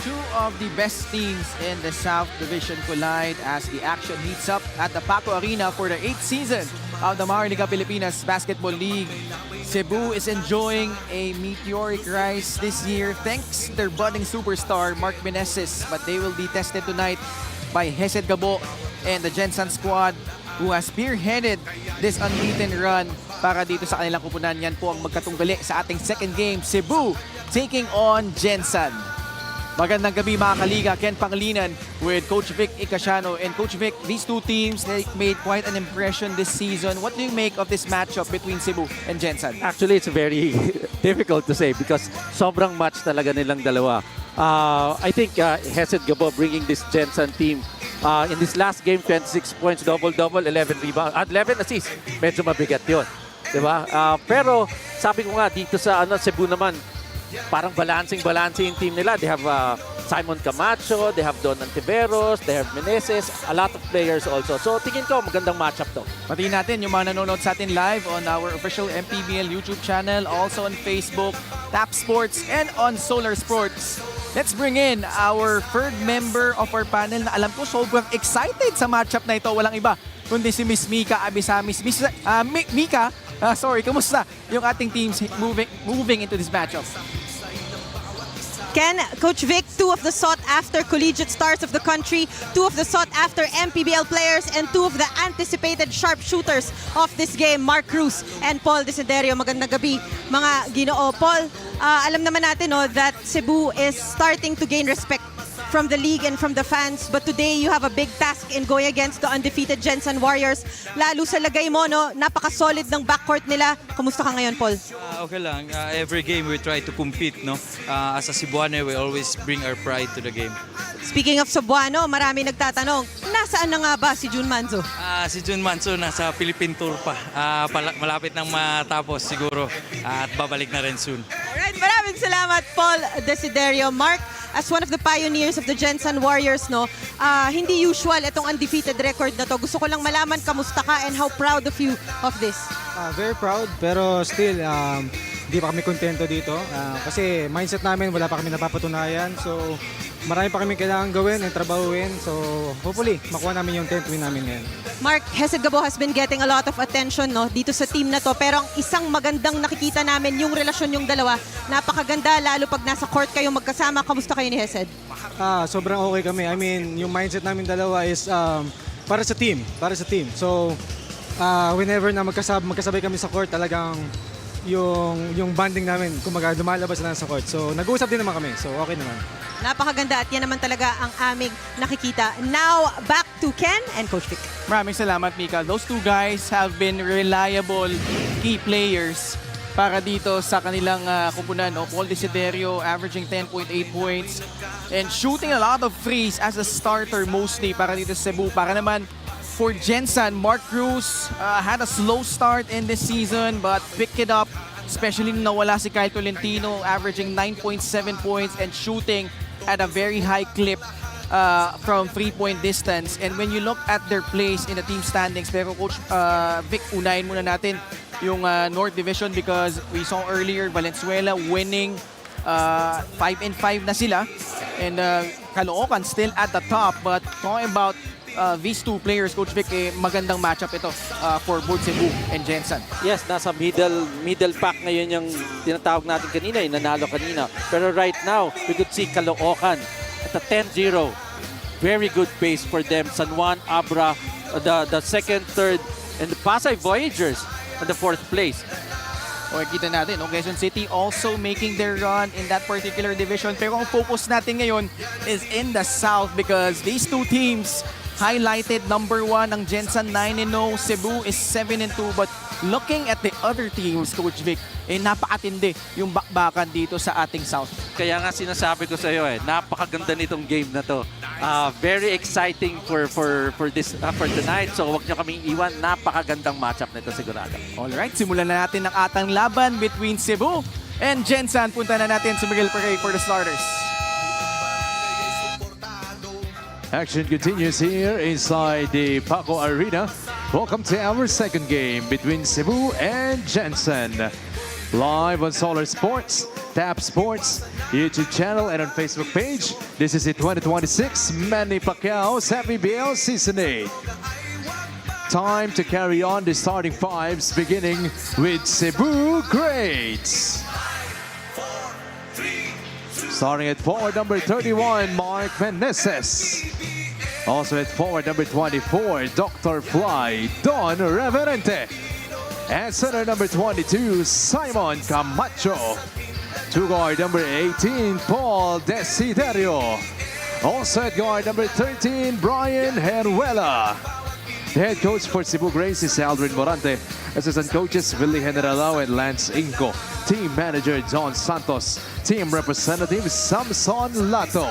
Two of the best teams in the South Division collide as the action heats up at the PACQUIAO Arena for the 8th season of the MANNY Pilipinas Basketball League. Cebu is enjoying a meteoric rise this year thanks to their budding superstar Mark Meneses, but they will be tested tonight by Hesed Gabo and the Gensan squad who has spearheaded this unbeaten run para dito sa kanilang kupunan. Yan po ang magkatunggali sa ating second game. Cebu taking on Gensan. Magandang gabi mga kaliga, Ken Pangilinan with Coach Vic Icasiano. And Coach Vic, these two teams, they made quite an impression this season. What do you make of this matchup between Cebu and Gensan? Actually, it's very difficult to say because sobrang match talaga nilang dalawa. I think Hesed Gabo bringing this Gensan team in this last game, 26 points, double-double, 11 rebounds, at 11 assists. Medyo mabigat yun. Diba? Pero sabi ko nga, dito sa Cebu naman, parang balancing yung team nila. They have Simon Camacho, they have Don Antiveros, they have Meneses, a lot of players also. So tingin ko magandang matchup to. Patiin natin yung mga nanonood sa atin live on our official MPBL YouTube channel, also on Facebook, Tap Sports, and on Solar Sports. Let's bring in our third member of our panel na alam ko sobrang excited sa matchup na ito. Walang iba kundi si Miss Mika Abisamis. Mika, kamusta yung ating teams moving into this matchup? Ken, Coach Vic, two of the sought-after collegiate stars of the country, two of the sought-after MPBL players, and two of the anticipated sharpshooters of this game, Mark Cruz and Paul Desiderio. Magandang gabi, mga Ginoo. Paul, alam naman natin that Cebu is starting to gain respect from the league and from the fans, but today you have a big task in going against the undefeated Gensan Warriors. Lalo sa lagay mo, napaka-solid ng backcourt nila. Kumusta ka ngayon, Paul? Okay lang. Every game we try to compete, no? As a Cebuano, we always bring our pride to the game. Speaking of Cebuano, marami nagtatanong, nasaan na nga ba si Jun Manzo? Si Jun Manso nasa Philippine Tour pa. Malapit nang matapos siguro at babalik na rin soon. Alright, maraming salamat, Paul Desiderio. Mark, as one of the pioneers of the Gensan Warriors, hindi usual itong undefeated record na to. Gusto ko lang malaman kamusta ka and how proud of you of this. Very proud, pero still, hindi pa kami kontento dito. Kasi mindset namin, wala pa kami napapatunayan. So, marami pa kami kailangan gawin and trabahuin. So, hopefully, makuha namin yung 10th win namin ngayon. Mark, Hesed Gabo has been getting a lot of attention dito sa team na to. Pero ang isang magandang nakikita namin, yung relasyon yung dalawa, napakaganda, lalo pag nasa court kayo magkasama. Kamusta kayo ni Hesed? Sobrang okay kami. I mean, yung mindset namin dalawa is para sa team. So, whenever na magkasabay kami sa court, talagang yung bonding namin, kumaga lumalabas na sa court. So, nag-uusap din naman kami. So, okay naman. Napakaganda at yan naman talaga ang aming nakikita. Now, back to Ken and Coach Vic. Maraming salamat, Mika. Those two guys have been reliable key players para dito sa kanilang kupunan. Paul Desiderio averaging 10.8 points and shooting a lot of threes as a starter mostly para dito sa Cebu. Para naman for Gensan, Mark Cruz had a slow start in this season but picked it up, especially nung nawala si Kyle Tolentino, averaging 9.7 points and shooting at a very high clip from 3-point distance. And when you look at their place in the team standings, pero Coach Vic, unahin muna natin yung North Division because we saw earlier Valenzuela winning 5-5 na sila. And Caloocan still at the top. But talking about these two players, Coach Vic, magandang matchup ito for both Cebu and Gensan. Yes, nasa middle pack ngayon yung tinatawag natin kanina, yung nanalo kanina. Pero right now, we could see Caloocan at a 10-0. Very good pace for them. San Juan, Abra, the second, third, and the Pasay Voyagers on the 4th place. Kita natin, Quezon City also making their run in that particular division. Pero ang focus natin ngayon is in the South because these two teams highlighted number 1 ang Gensan 9-0, Cebu is 7-2, but looking at the other teams, Coach Vic, napakatindi yung bakbakan dito sa ating South. Kaya nga sinasabi ko sa iyo, napakaganda nitong game na to. Very exciting for tonight. So huwag niyo kaming iwan. Napakagandang matchup nito sigurado. Alright, simulan na natin ang atang laban between Cebu and Gensan. Punta na natin sa Miguel Parade for the starters. Action continues here inside the PACQUIAO Arena. Welcome to our second game between Cebu and Gensan. Live on Solar Sports, Tap Sports, YouTube channel, and on Facebook page. This is the 2026 MANNY PACQUIAO'S MPBL Season 8. Time to carry on the starting fives, beginning with Cebu Greats. Starting at forward number 31, Mark Meneses. Also at forward number 24, Dr. Fly, Don Reverente. At center number 22, Simon Camacho. To guard number 18, Paul Desiderio. Also at guard number 13, Brian Heruela. The head coach for Cebu Grace is Aldrin Morante. Assistant coaches Willie Generalao and Lance Inco. Team manager John Santos. Team representative Samson Lato.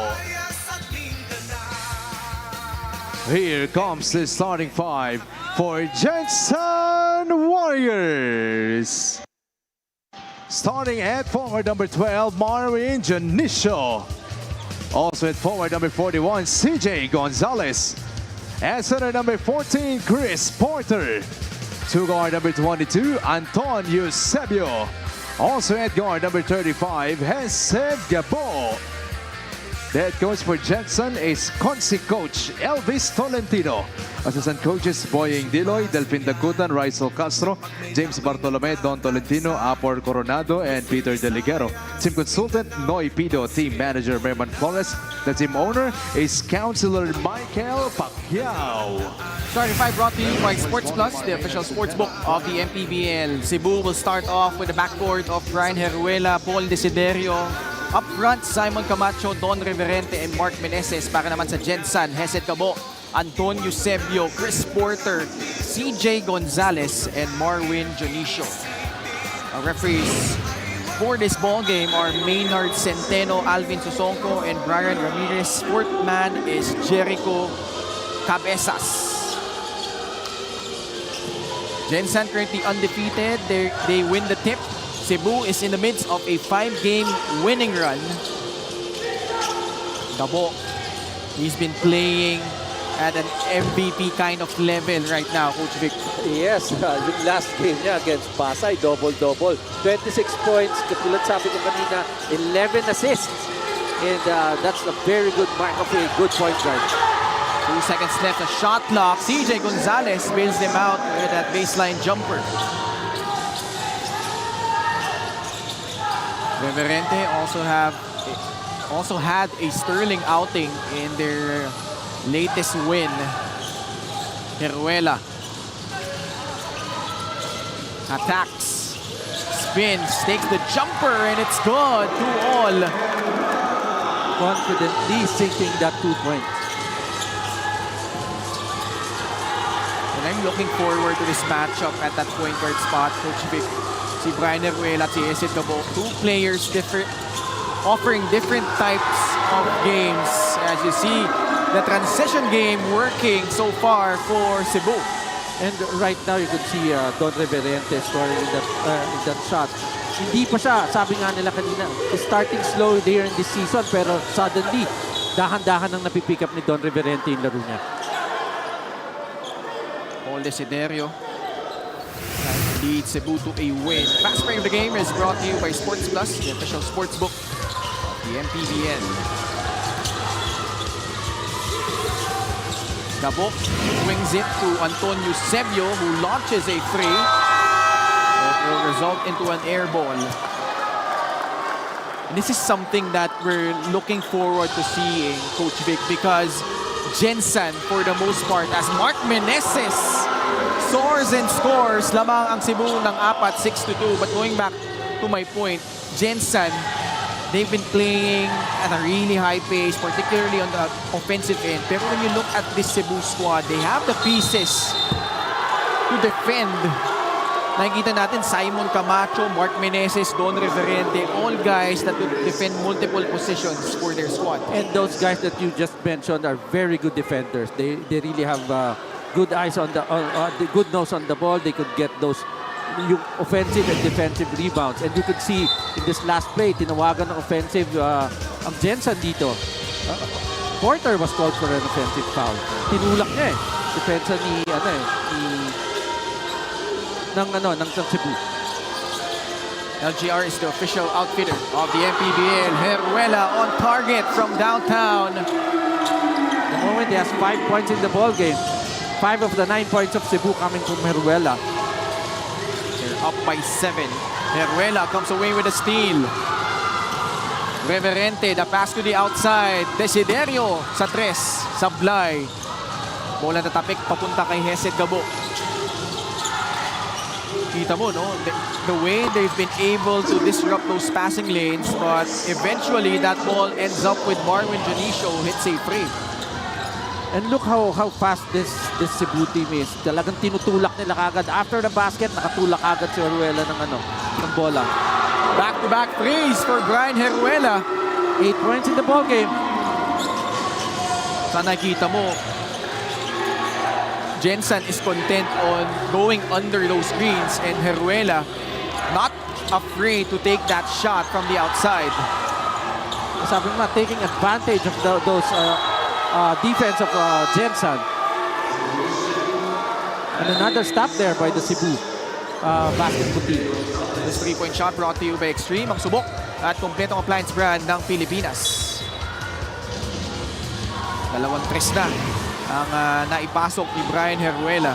Here comes the starting five for Gensan Warriors. Starting at forward number 12, Marvin Janicio. Also at forward number 41, CJ Gonzalez. At center number 14, Chris Porter. To guard number 22, Anton Eusebio. Also at guard number 35, Hesed Gabo. The head coach for Gensan is Consi coach Elvis Tolentino. Assistant coaches Boying Diloy, Delphin Dagutan, Rizal Castro, James Bartolome, Don Tolentino, Apor Coronado, and Peter Deligero. Team consultant Noy Pido. Team manager Merman Flores. The team owner is Councilor Michael Pacquiao. Starting five brought to you by Sports Plus, the official sportsbook of the MPBL. Cebu will start off with the backcourt of Brian Heruela, Paul Desiderio. Up front, Simon Camacho, Don Reverente, and Mark Meneses. Para naman sa Gensan, Hesed Cabo, Anton Eusebio, Chris Porter, CJ Gonzalez, and Marvin Janicio. Our referees for this ball game are Maynard Centeno, Alvin Susonco, and Brian Ramirez. Fourth man is Jericho Cabezas. Gensan currently undefeated. They win the tip. Cebu is in the midst of a 5-game winning run. Gabo, he's been playing at an MVP kind of level right now, Coach Vic. Yes, yung last game niya against Pasay, double-double. 26 points, katulad sabi ko kanina, 11 assists. And that's a very good mark of a good point guard. 2 seconds left, a shot clock. CJ Gonzalez bails them out with that baseline jumper. Reverente also had a sterling outing in their latest win. Heruela attacks, spins, takes the jumper, and it's good. 2-all. Confidently sinking that 2 points. And I'm looking forward to this matchup at that point guard spot, Coach Vic. Si Brian Heruela at si Hesed Cabo. Two players offering different types of games. As you see, the transition game working so far for Cebu. And right now, you could see Don Reverente scoring in that shot. Hindi pa siya, sabi nga nila kanina, starting slow there in this season, pero suddenly, dahan-dahan ang napipick up ni Don Reverente yung laro niya. Paul Desiderio leads Cebu to a win. Fast break of the game is brought to you by Sports Plus, the official sportsbook of the MPBL. Gabo swings it to Anton Eusebio, who launches a three. It will result into an air ball. And this is something that we're looking forward to seeing, Coach Vic, because Gensan, for the most part, as Mark Meneses soars and scores, lamang ang Cebu ng 4-6-2. But going back to my point, Gensan, they've been playing at a really high pace, particularly on the offensive end. Pero when you look at this Cebu squad, they have the pieces to defend. Nakikita natin Simon Camacho, Mark Meneses, Don Reverente, all guys that would defend multiple positions for their squad. And those guys that you just mentioned are very good defenders. They really have good eyes on the good nose on the ball. They could get those yung offensive and defensive rebounds. And you could see in this last play, tinawagan ng offensive ang Gensan dito. Porter was called for an offensive foul. Tinulak niya Depensa ng Cebu. LGR is the official outfitter of the MPBL. Heruela on target from downtown. The moment he has 5 points in the ball game. 5 of the 9 points of Cebu coming from Heruela. They're up by 7. Heruela comes away with a steal. Reverente, the pass to the outside. Desiderio sa 3. Sablay. Bola na tapik papunta kay Hesed Gabo. Kita mo, no? The way they've been able to disrupt those passing lanes, but eventually that ball ends up with Marwin Janicio who hits a free. And look how fast this Cebu team is. Talagang tinutulak nila kagad. After the basket, nakatulak agad si Heruela ng bola. Back-to-back threes for Brian Heruela. 8 points in the ball game. Sa nakita mo, Gensan is content on going under those screens and Heruela not afraid to take that shot from the outside. Sabi mo, taking advantage of those defense of Gensan. And another stop there by the Cebu basketball team. This 3-point shot brought to you by Extreme, ang subok at kompletong appliance brand ng Pilipinas. 2 tres na ang naipasok ni Brian Heruela.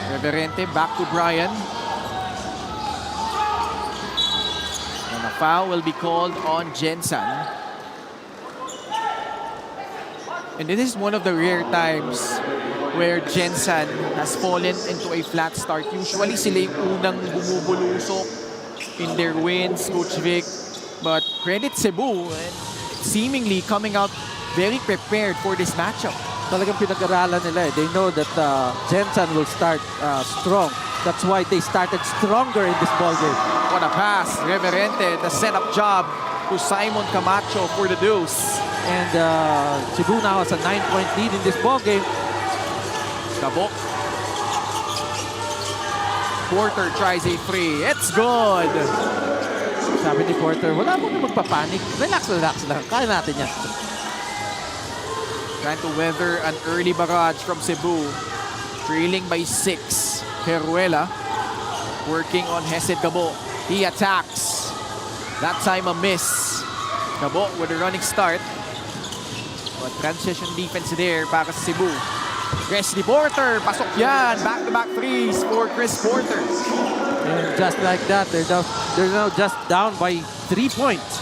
Reverente back to Brian. And a foul will be called on Gensan. And this is one of the rare times where Gensan has fallen into a flat start. Usually sila yung unang bumubulusok in their wins, Coach Vic. But credit Cebu, seemingly coming out very prepared for this matchup. Talagang pinag-aralan nila eh. They know that Gensan will start strong. That's why they started stronger in this ball game. What a pass. Reverente, the setup job to Simon Camacho for the deuce. And Cebu now has a 9-point lead in this ball game. Gabo. Porter tries a free. It's good. Sabi ni Porter, wala mo na magpapanik. Relax lang. Kaya natin yan. Trying to weather an early barrage from Cebu. Trailing by 6. Heruela working on Hesed Gabo. He attacks. That time a miss. Gabo with a running start. But transition defense there para sa Cebu. Wesley Porter, pasok yan. Back-to-back threes for Chris Porter. And just like that, they're now just down by 3 points.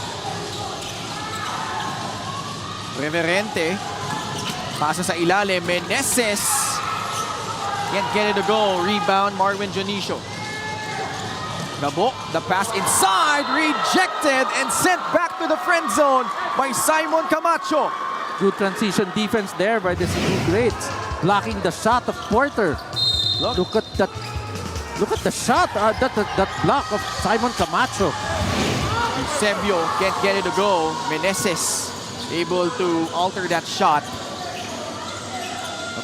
Reverente. Pasa sa ilalim. Meneses. Can't get it to go. Rebound, Marwin Janicio. Gabo, the pass inside. Rejected and sent back to the friend zone by Simon Camacho. Good transition defense there by the Cebu Greats. Blocking the shot of Porter. Look at that. Look at the shot. That block of Simon Camacho. Eusebio can't get it to go. Meneses able to alter that shot.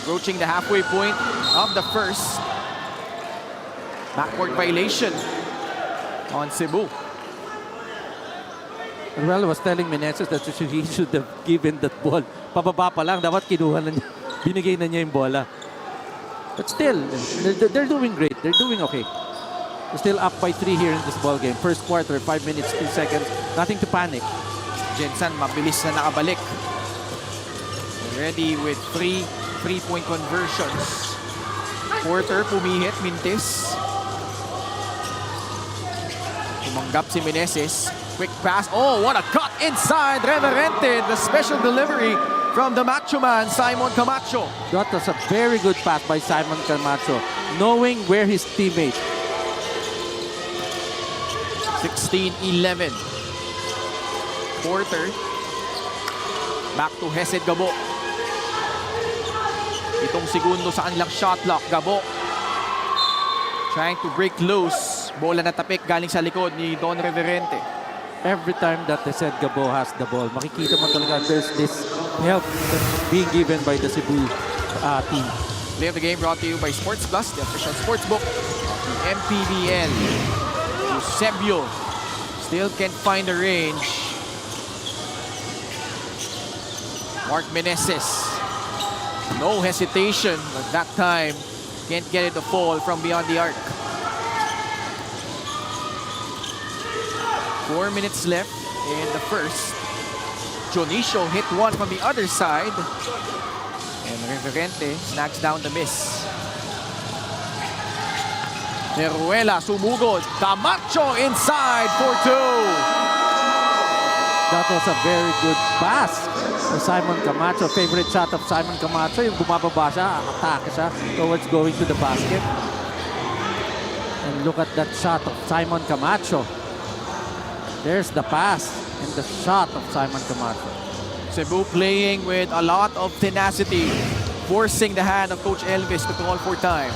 Approaching the halfway point of the first. Backcourt violation on Cebu. Well, was telling Meneses that he should have given that ball. Pababa pa lang. Dapat kinuha na niya. Binigay na niya yung bola. But still, they're doing great. They're doing okay. They're still up by 3 here in this ball game. First quarter, 5 minutes, 2 seconds. Nothing to panic. Gensan mabilis na nakabalik. Ready with 3 3-point conversions. Porter pumihit, mintis. Tumanggap si Meneses. Quick pass. Oh, what a cut inside. Reverente, the special delivery from the Macho Man, Simon Camacho. That was a very good pass by Simon Camacho, knowing where his teammate. 16-11. Porter. Back to Hesed Gabo. Itong segundo sa kanilang shot clock. Gabo. Trying to break loose. Bola na tapik galing sa likod ni Don Reverente. Every time that they said Gabo has the ball, makikita mo talaga there's this help being given by the Cebu team. Play of the game brought to you by Sports Plus, the official sportsbook of the MPBL. Eusebio still can't find the range. Mark Meneses. No hesitation at that time. Can't get it to fall from beyond the arc. 4 minutes left in the first. Jonicio hit one from the other side. And Reverente snags down the miss. Teruela sumugod. Camacho inside for 2. That was a very good pass for Simon Camacho. Favorite shot of Simon Camacho, yung bumababa siya, atake siya towards going to the basket. And look at that shot of Simon Camacho. There's the pass and the shot of Simon Camacho. Cebu playing with a lot of tenacity, forcing the hand of Coach Elvis to call for time.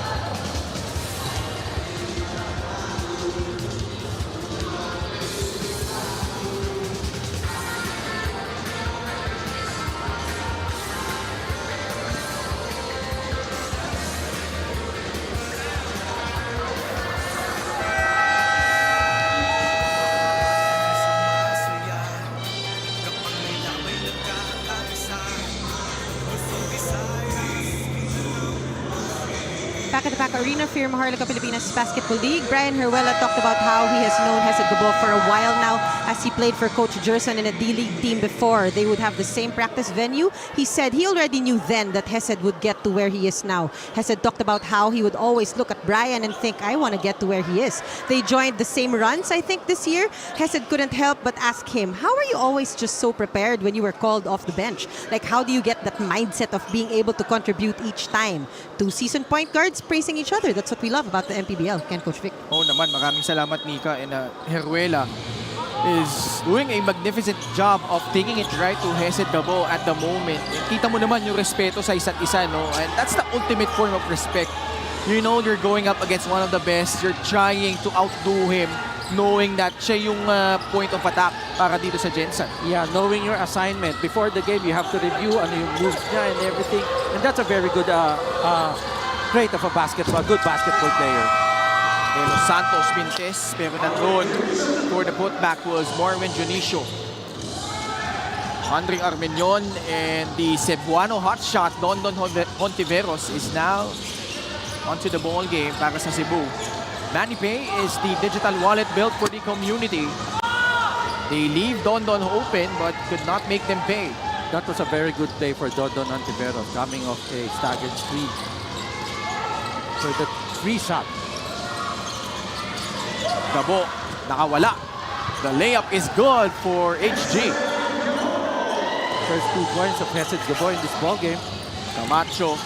Back-to-back Arena Fear Maharlika Pilipinas Basketball League. Brian Herwela talked about how he has known Hesed Gabo for a while now as he played for Coach Gensan in a D-League team before. They would have the same practice venue. He said he already knew then that Hesed would get to where he is now. Hesed talked about how he would always look at Brian and think, I want to get to where he is. They joined the same runs, I think, this year. Hesed couldn't help but ask him, how are you always just so prepared when you were called off the bench? Like, how do you get that mindset of being able to contribute each time? 2 seasoned point guards praising each other. That's what we love about the MPBL. Ken, Coach Vic. Oh naman, maraming salamat Nika. And Herwela is doing a magnificent job of taking it right to Hesed Gabo at the moment. And kita mo naman yung respeto sa isa't isa, no? And that's the ultimate form of respect. You know you're going up against one of the best. You're trying to outdo him, knowing that siya yung point of attack para dito sa Gensan. Yeah, knowing your assignment. Before the game, you have to review ano yung moves niya and everything. And that's a very good trait of a good basketball player. Los Santos Vintes, pero nandun for the putback was Morwin Jonicio. Andre Armenion and the Cebuano hotshot, Dondon Hontiveros, is now onto the ball game para sa Cebu. Manny Pay is the digital wallet built for the community. They leave Dondon open but could not make them pay. That was a very good play for Dondon Hontiveros coming off a staggered screen. For the 3 shot. Gabo, nakawala. The layup is good for HG. First 2 points of Hesed Gabo in this ball game. Camacho,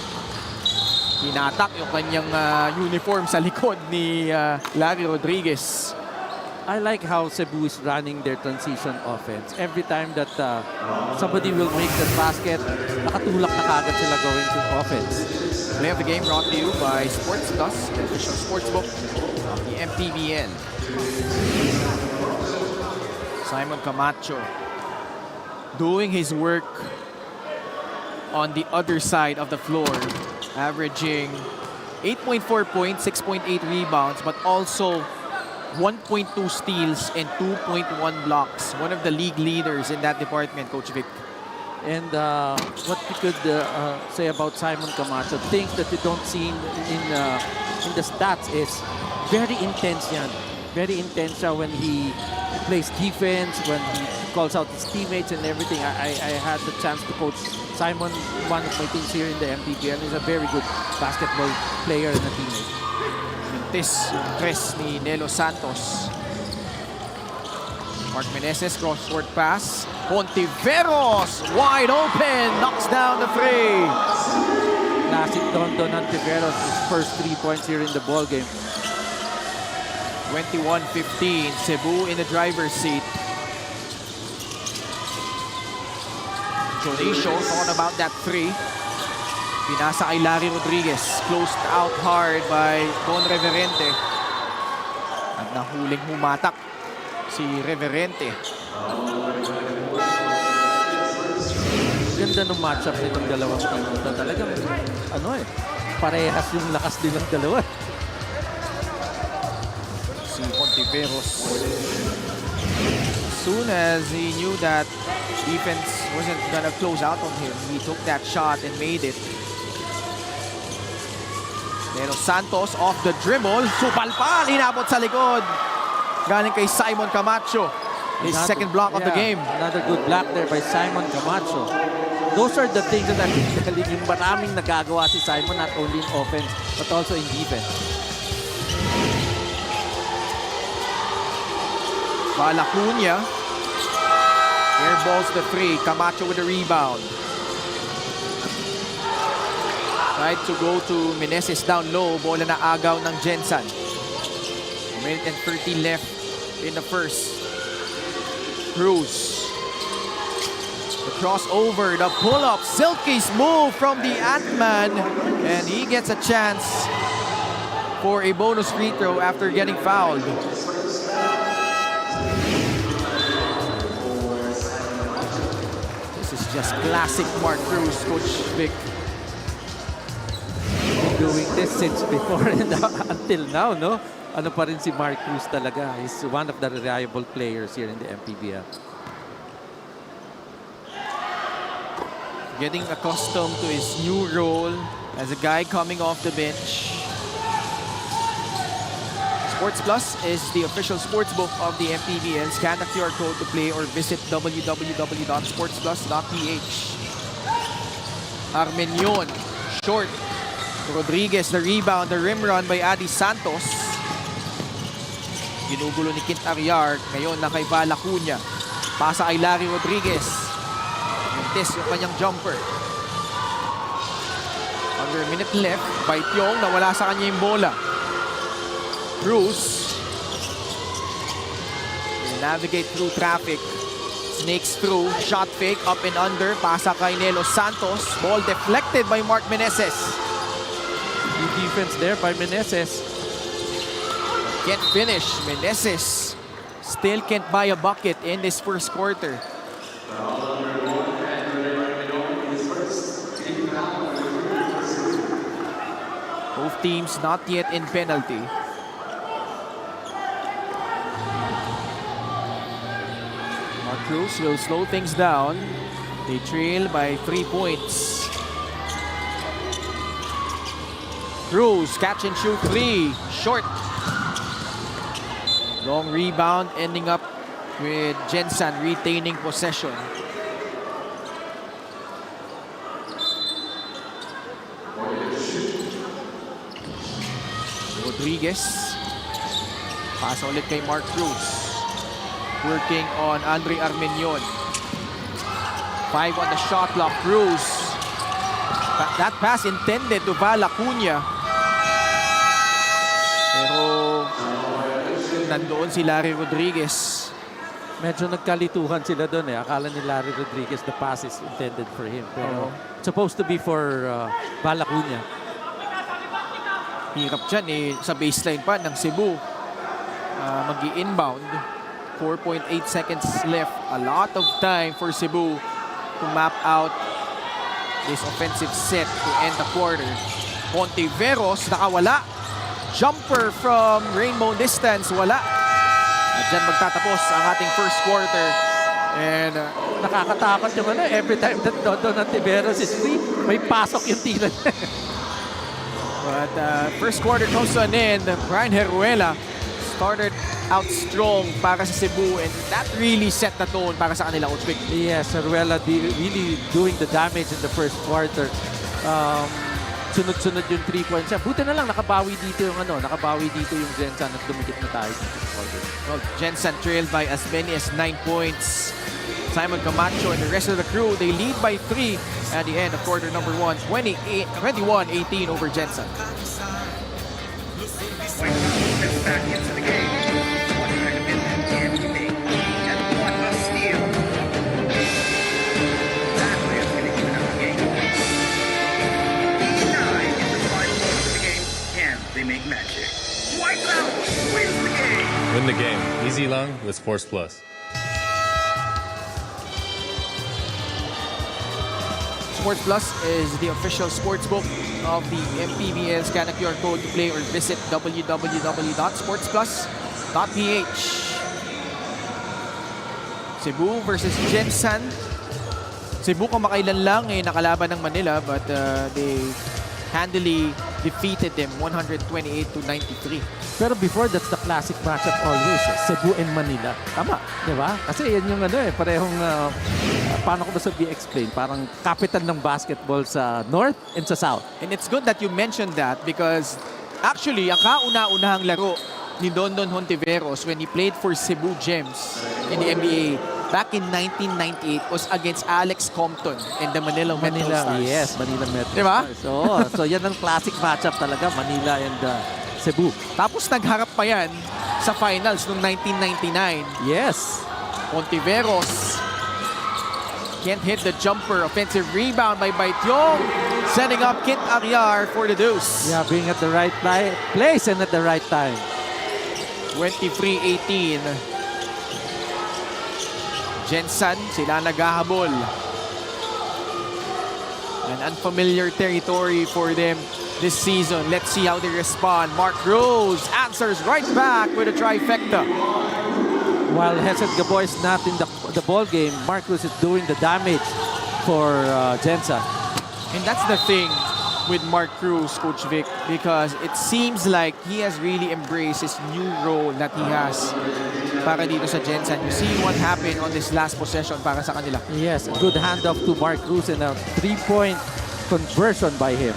hinatak yung kanyang uniform sa likod ni Larry Rodriguez. I like how Cebu is running their transition offense. Every time that somebody will make the basket, nakatulak na kagad sila going to offense. Play of the game brought to you by Sports Plus, the official sportsbook of the MPBL. Simon Camacho doing his work on the other side of the floor, averaging 8.4 points, 6.8 rebounds, but also 1.2 steals and 2.1 blocks. One of the league leaders in that department, Coach Vic. And what you could say about Simon Camacho, things that you don't see in the stats is very intense yan. Very intense siya when he plays defense, when he calls out his teammates and everything. I had the chance to coach Simon, one of my teams here in the MPBL. He's a very good basketball player and a teammate. Mintis yung press ni Nelo Santos. Mark Meneses, cross-court pass. Hontiveros, wide open, knocks down the free. Classic Dondon Hontiveros, his first 3 points here in the ball game. 21-15, Cebu in the driver's seat. Jonicio thought about that 3. Pinasa kay Larry Rodriguez. Closed out hard by Don Reverente. At nahuling humatak si Reverente. Ganda ng matchup nitong dalawang team. Talagang, parehas yung lakas din ng dalawa. Si Hontiveros. As soon as he knew that defense wasn't gonna close out on him, he took that shot and made it. Pero Santos off the dribble. Supalpal, inabot sa likod. Galing kay Simon Camacho. His second block of the game. Another good block there by Simon Camacho. Those are the things that I'm telling you. Maraming nagagawa si Simon, not only in offense, but also in defense. Valacuña. Airballs the three. Camacho with the rebound. Tried to go to Meneses down low. Bola na agaw ng Gensan. 1 minute and 30 left in the first. Cruz. The crossover, the pull-up. Silky's move from the Ant-Man. And he gets a chance for a bonus free throw after getting fouled. This is just classic Mark Cruz, Coach Vic. Doing this since before and until now, no? Ano pa rin si Mark Cruz talaga. He's one of the reliable players here in the MPBL. Getting accustomed to his new role as a guy coming off the bench. Sports Plus is the official sportsbook of the MPBL. Scan the QR code to play or visit www.sportsplus.ph. Armenion, short. Rodriguez, the rebound, the rim run by Adi Santos. Ginugulo ni Kint Ariar. Ngayon na kay Valacuña. Pasa kay Larry Rodriguez. Test yung kanyang jumper. Under a minute left. By Pyong, nawala sa kanya yung bola. Cruz. Will navigate through traffic. Snakes through. Shot fake. Up and under. Pasa kay Nelo Santos. Ball deflected by Mark Meneses. Good defense there by Meneses. Can't finish. Meneses still can't buy a bucket in this first quarter. Both teams not yet in penalty. Mark Cruz will slow things down. They trail by 3 points. Cruz, catch and shoot three. Short. Long rebound, ending up with Gensan retaining possession. Rodriguez. Pasa ulit kay Mark Cruz. Working on Andre Armenion. 5 on the shot clock. Cruz. That pass intended to Valacuña. Pero nandoon si Larry Rodriguez. Medyo nagkalituhan sila doon eh. Akala ni Larry Rodriguez the pass is intended for him. Pero it's supposed to be for Valacuña. Hirap dyan eh. Sa baseline pa ng Cebu. Mag-i-inbound. 4.8 seconds left. A lot of time for Cebu to map out this offensive set to end the quarter. Pontiveros nakawala. Jumper from rainbow distance, wala. At dyan magtatapos ang ating first quarter. And Nakakatakot yung ano, every time that Dodo Tiveros is free, may pasok yung tila niya. But first quarter comes to an end. Brian Heruela started out strong para sa Cebu and that really set the tone para sa kanila, Coach Vic. Yes, Ruela really doing the damage in the first quarter. Sunod-sunod yung 3 points niya. Buti na lang nakabawi dito yung Gensan at dumikit na tayo dito. Well, Gensan trailed by as many as 9 points. Simon Camacho and the rest of the crew, they lead by 3 at the end of quarter number 1, 21-18 over Gensan. Back into the game. What kind of impact can he make? And what a steal! That way is going to even up the game. 9 in the final moments of the game. Can they make magic? White out wins the game. Win the game. Easy long with Sports Plus. Sports Plus is the official sportsbook of the MPBL. Scan a QR code to play or visit www.sportsplus.ph. Cebu versus Gensan. Cebu kamakailan lang nakalaban ng Manila but they handily defeated them 128-93. Pero before, that's the classic matchup always. Cebu and Manila. Tama, di ba? Kasi yan yung parehong, paano ko ba explain? Parang capital ng basketball sa North and sa South. And it's good that you mentioned that because actually, ang kauna-unahang laro ni Dondon Hontiveros when he played for Cebu Gems in the NBA back in 1998 was against Alex Compton and the Manila Metro Stars. Yes, Manila Metro Diba? Stars. So yan ang classic matchup talaga, Manila and Cebu. Tapos nagharap pa yan sa finals noong 1999. Yes. Hontiveros can't hit the jumper. Offensive rebound by Baitiong. Setting up Kit Ariar for the deuce. Yeah, being at the right place and at the right time. 23-18. Gensan, sila naghahabol. An unfamiliar territory for them this season. Let's see how they respond. Mark Rose answers right back with a trifecta. While Hesed Gabo is not in the ball game, Marcus is doing the damage for Gensan. And that's the thing with Mark Cruz, Coach Vic, because it seems like he has really embraced his new role that he has para dito sa Gensan. You see what happened on this last possession para sa kanila. Yes, a good handoff to Mark Cruz and a three-point conversion by him.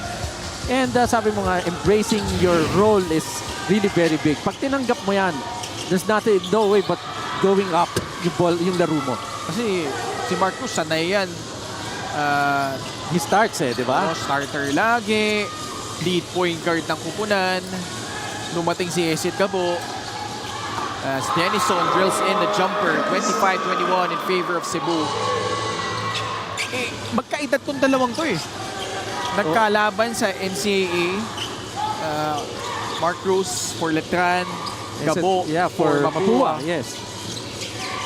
And sabi mo nga, embracing your role is really very big. Pag tinanggap mo yan, there's no way but going up yung ball, yung laro mo. Kasi si Mark Cruz, sanay yan. He starts di ba? Starter lagi, lead point guard ng kupunan. Lumating si Hesed Gabo. As Denison drills in the jumper, 25-21 in favor of Cebu. Magkaedad tong dalawang to Nagkalaban sa NCAA. Mark Cruz for Letran, Gabo for Mapapua. Yes.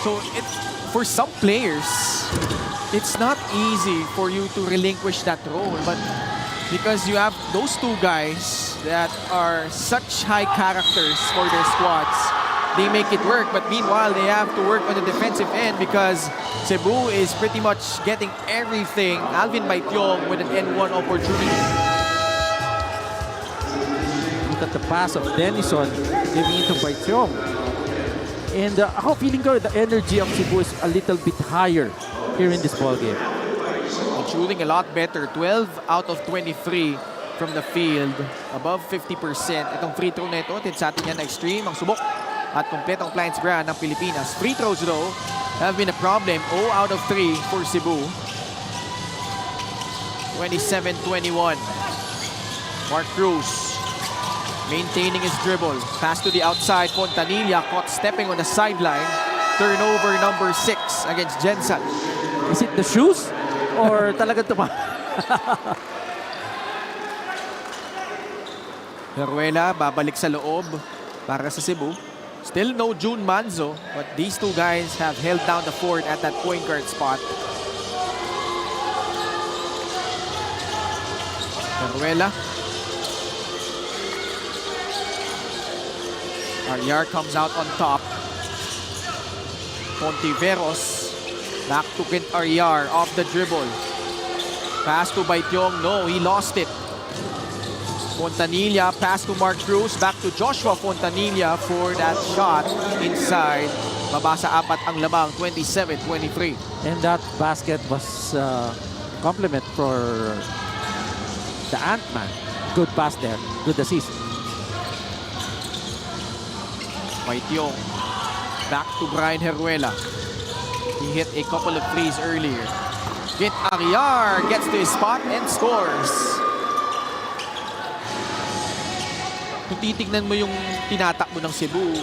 So for some players, it's not easy for you to relinquish that role, but because you have those two guys that are such high characters for their squads, they make it work. But meanwhile, they have to work on the defensive end because Cebu is pretty much getting everything. Alvin Baitiong with an N1 opportunity. Look at the pass of Denison giving it to Baitiong. And ako feeling ko the energy of Cebu is a little bit higher here in this ball game. And shooting a lot better. 12 out of 23 from the field. Above 50%. Itong free throw na ito, sa atin yan na extreme. Ang subok at kompletong Clients brand ng Pilipinas. Free throws though have been a problem. 0 out of 3 for Cebu. 27-21. Mark Cruz maintaining his dribble. Pass to the outside. Fontanilla caught stepping on the sideline. Turnover number 6 against Gensan. Is it the shoes? Or talagang tuma? Heruela babalik sa loob para sa Cebu. Still no June Manzo, but these two guys have held down the fort at that point guard spot. Heruela. Ariar comes out on top. Hontiveros. Back to Kent Ariar off the dribble. Pass to Baitiong. No, he lost it. Fontanilla, pass to Mark Cruz. Back to Joshua Fontanilla for that shot inside. Mabasa apat ang lamang, 27-23. And that basket was compliment for the Ant-Man. Good pass there. Good assist. Baitiong. Back to Brian Heruela. He hit a couple of threes earlier. Kit Ariar gets to his spot and scores. Kung titignan mo yung tinatakbo ng Cebu,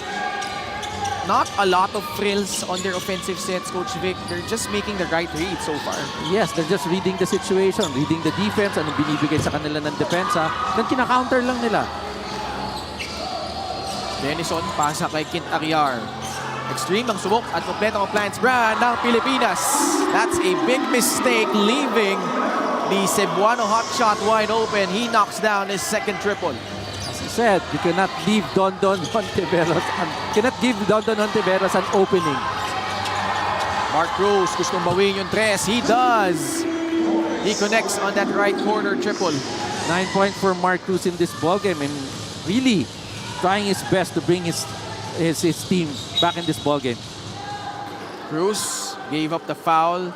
not a lot of frills on their offensive sets, Coach Vic. They're just making the right read so far. Yes, they're just reading the situation, reading the defense, anong binibigay sa kanila ng depensa, then kina-counter lang nila. Denison, pasa kay Kit Ariar. Extreme ang subok at kompletong appliance brand ng Pilipinas. That's a big mistake, leaving the Cebuano hotshot wide open. He knocks down his second triple. As I said, you cannot leave Dondon Hontiveros an opening. Mark Cruz gustong bawin yung tres. He does. He connects on that right corner triple. 9 points for Mark Cruz in this ballgame and really trying his best to bring his team back in this ballgame. Cruz gave up the foul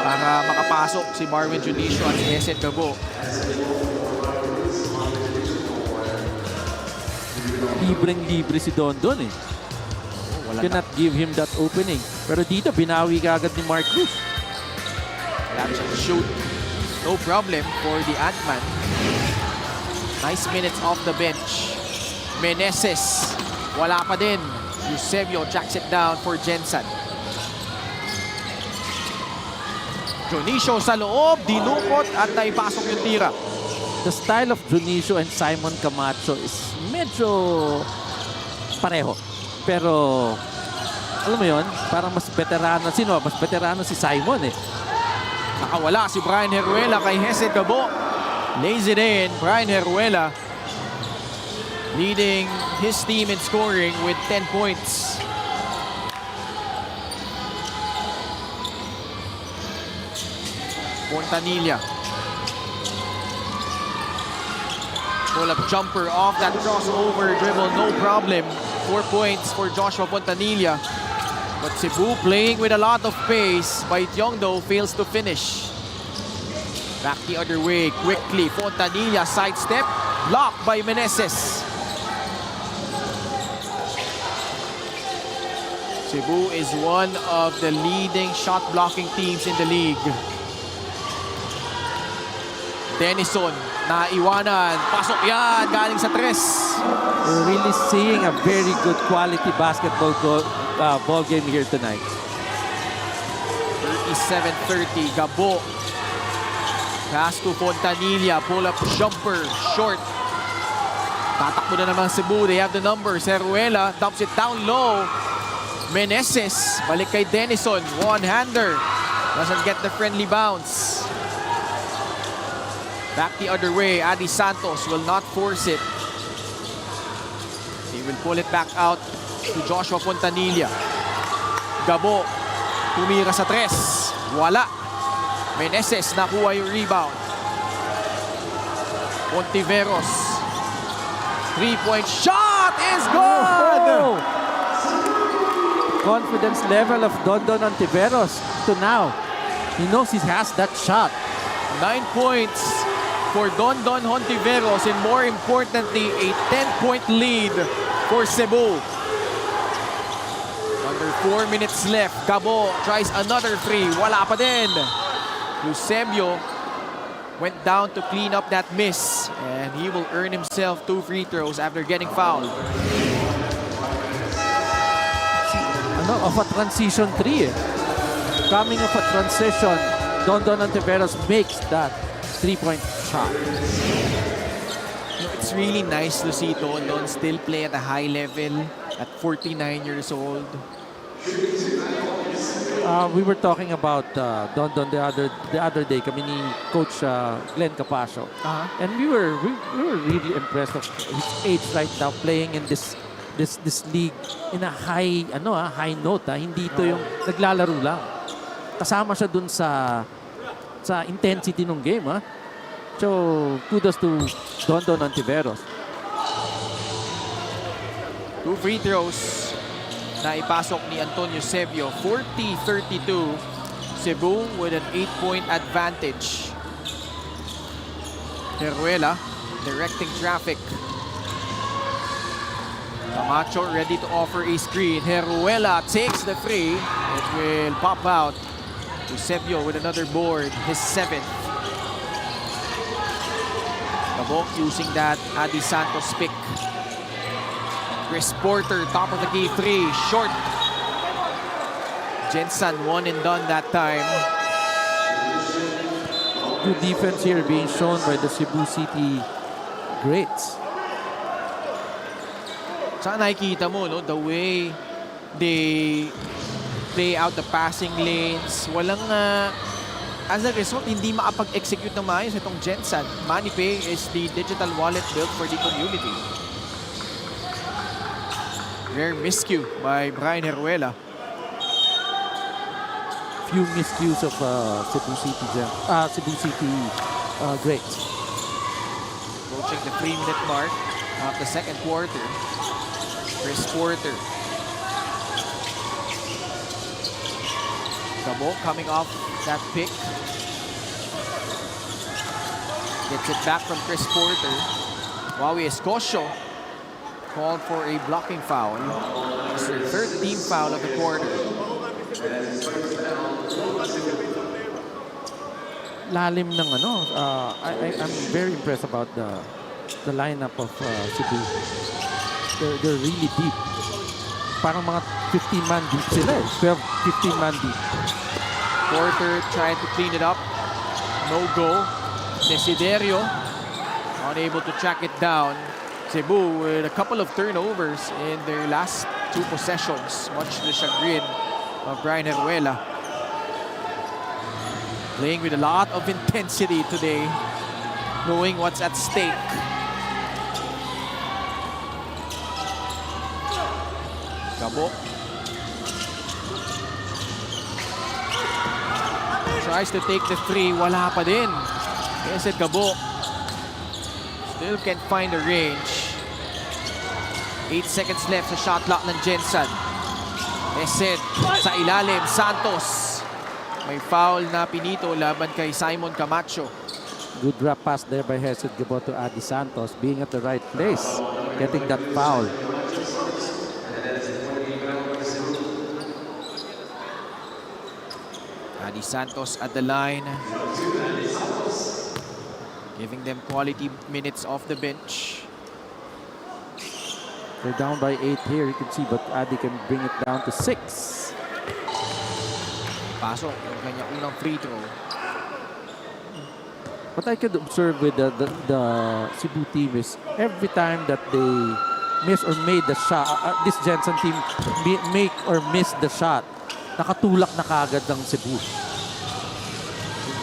para makapasok si Marvin Junicio at si Hesed Gabo. Libreng-libre si Dondon eh. Wala na. Cannot give him that opening. Pero dito, binawi ka agad ni Mark Cruz. Wala siyang shoot. No problem for the Ant-Man. Nice minutes off the bench. Meneses. Wala pa din. Eusebio tracks it down for Gensan. Junicio sa loob. Dinukot at naipasok yung tira. The style of Junicio and Simon Camacho is medyo pareho. Pero, alam mo yon, parang mas veterano. Sino? Mas veterano si Simon eh. Nakawala si Brian Heruela kay Hesed Gabo. Lays it in. Brian Heruela leading his team in scoring with 10 points. Fontanilla. Pull-up jumper off that crossover dribble, no problem. 4 points for Joshua Fontanilla. But Cebu playing with a lot of pace. Baitiongdo fails to finish. Back the other way quickly. Fontanilla sidestep. Blocked by Meneses. Cebu is one of the leading shot blocking teams in the league. Denison, naiwanan. Pasok yan, galing sa tres. We're really seeing a very good quality basketball ball game here tonight. 37-30, Gabo. Pass to Fontanilla, pull-up jumper, short. Tatakbo na naman Cebu, they have the numbers. Heruela dumps it down low. Meneses, balik kay Denison, one-hander. Doesn't get the friendly bounce. Back the other way, Adi Santos will not force it. He will pull it back out to Joshua Fontanilla. Gabo, tumira sa tres. Wala. Meneses nakuha yung rebound. Ontiveros. 3-point shot is good! Confidence level of Dondon Ontiveros to now. He knows he has that shot. 9 points for Dondon Hontiveros and more importantly, a 10-point lead for Cebu. Under 4 minutes left, Gabo tries another three. Wala pa din. Eusebio went down to clean up that miss and he will earn himself 2 free throws after getting fouled. Of a transition three. Coming of a transition, Dondon Ontiveros makes that 3-point shot. It's really nice to see Dondon still play at a high level at 49 years old. We were talking about Dondon the other day, kami ni Coach Glenn Capasio. And we were really impressed of his age right now, playing in this league in a high note. Hindi ito yung naglalaro lang. Kasama siya dun sa intensity ng game. So, kudos to Dondon Ontiveros. 2 free throws na ipasok ni Antonio Eusebio. 40-32. Cebu with an 8-point advantage. Heruela directing traffic. Camacho ready to offer a screen. Heruela takes the free. It will pop out. Eusebio with another board, his 7th. Gabo using that Adi Santos pick. Chris Porter, top of the key, 3, short. Gensan, 1 and done that time. Good defense here being shown by the Cebu City greats. Saan nakikita mo, no? The way they play out the passing lanes. Walang, as a result, hindi makapag-execute ng maayos itong Gensan. MANNY Pay is the digital wallet built for the community. Rare miscue by Brian Heruela. Few miscues of Cebu City great. Approaching the 3-minute mark of the second quarter. Chris Porter. Gabo coming off that pick. Gets it back from Chris Porter. Wawi Escosio called for a blocking foul. It's their third team foul of the quarter. Lalim ng I'm very impressed about the lineup of Cebu. They're really deep. Parang mga 15-man deep sila. 12, 15-man deep. Porter trying to clean it up. No go. Desiderio unable to track it down. Cebu with a couple of turnovers in their last 2 possessions, much to the chagrin of Brian Heruela. Playing with a lot of intensity today, knowing what's at stake. Gabo tries to take the 3, wala pa din. Yes, Gabo still can't find the range. 8 seconds left sa shot clock ng Gensan. Esed sa ilalim, Santos. May foul na pinito laban kay Simon Camacho. Good drop pass there by Hesed Gabo to Adi Santos, being at the right place, getting that foul. Adi Santos at the line, giving them quality minutes off the bench. They're down by 8 here, you can see, but Adi can bring it down to 6. Pasok yung kanyang unang free throw. What I could observe with the Cebu team is every time that they miss or made the shot, this Gensan team make or miss the shot, nakatulak na kagad ng Cebu.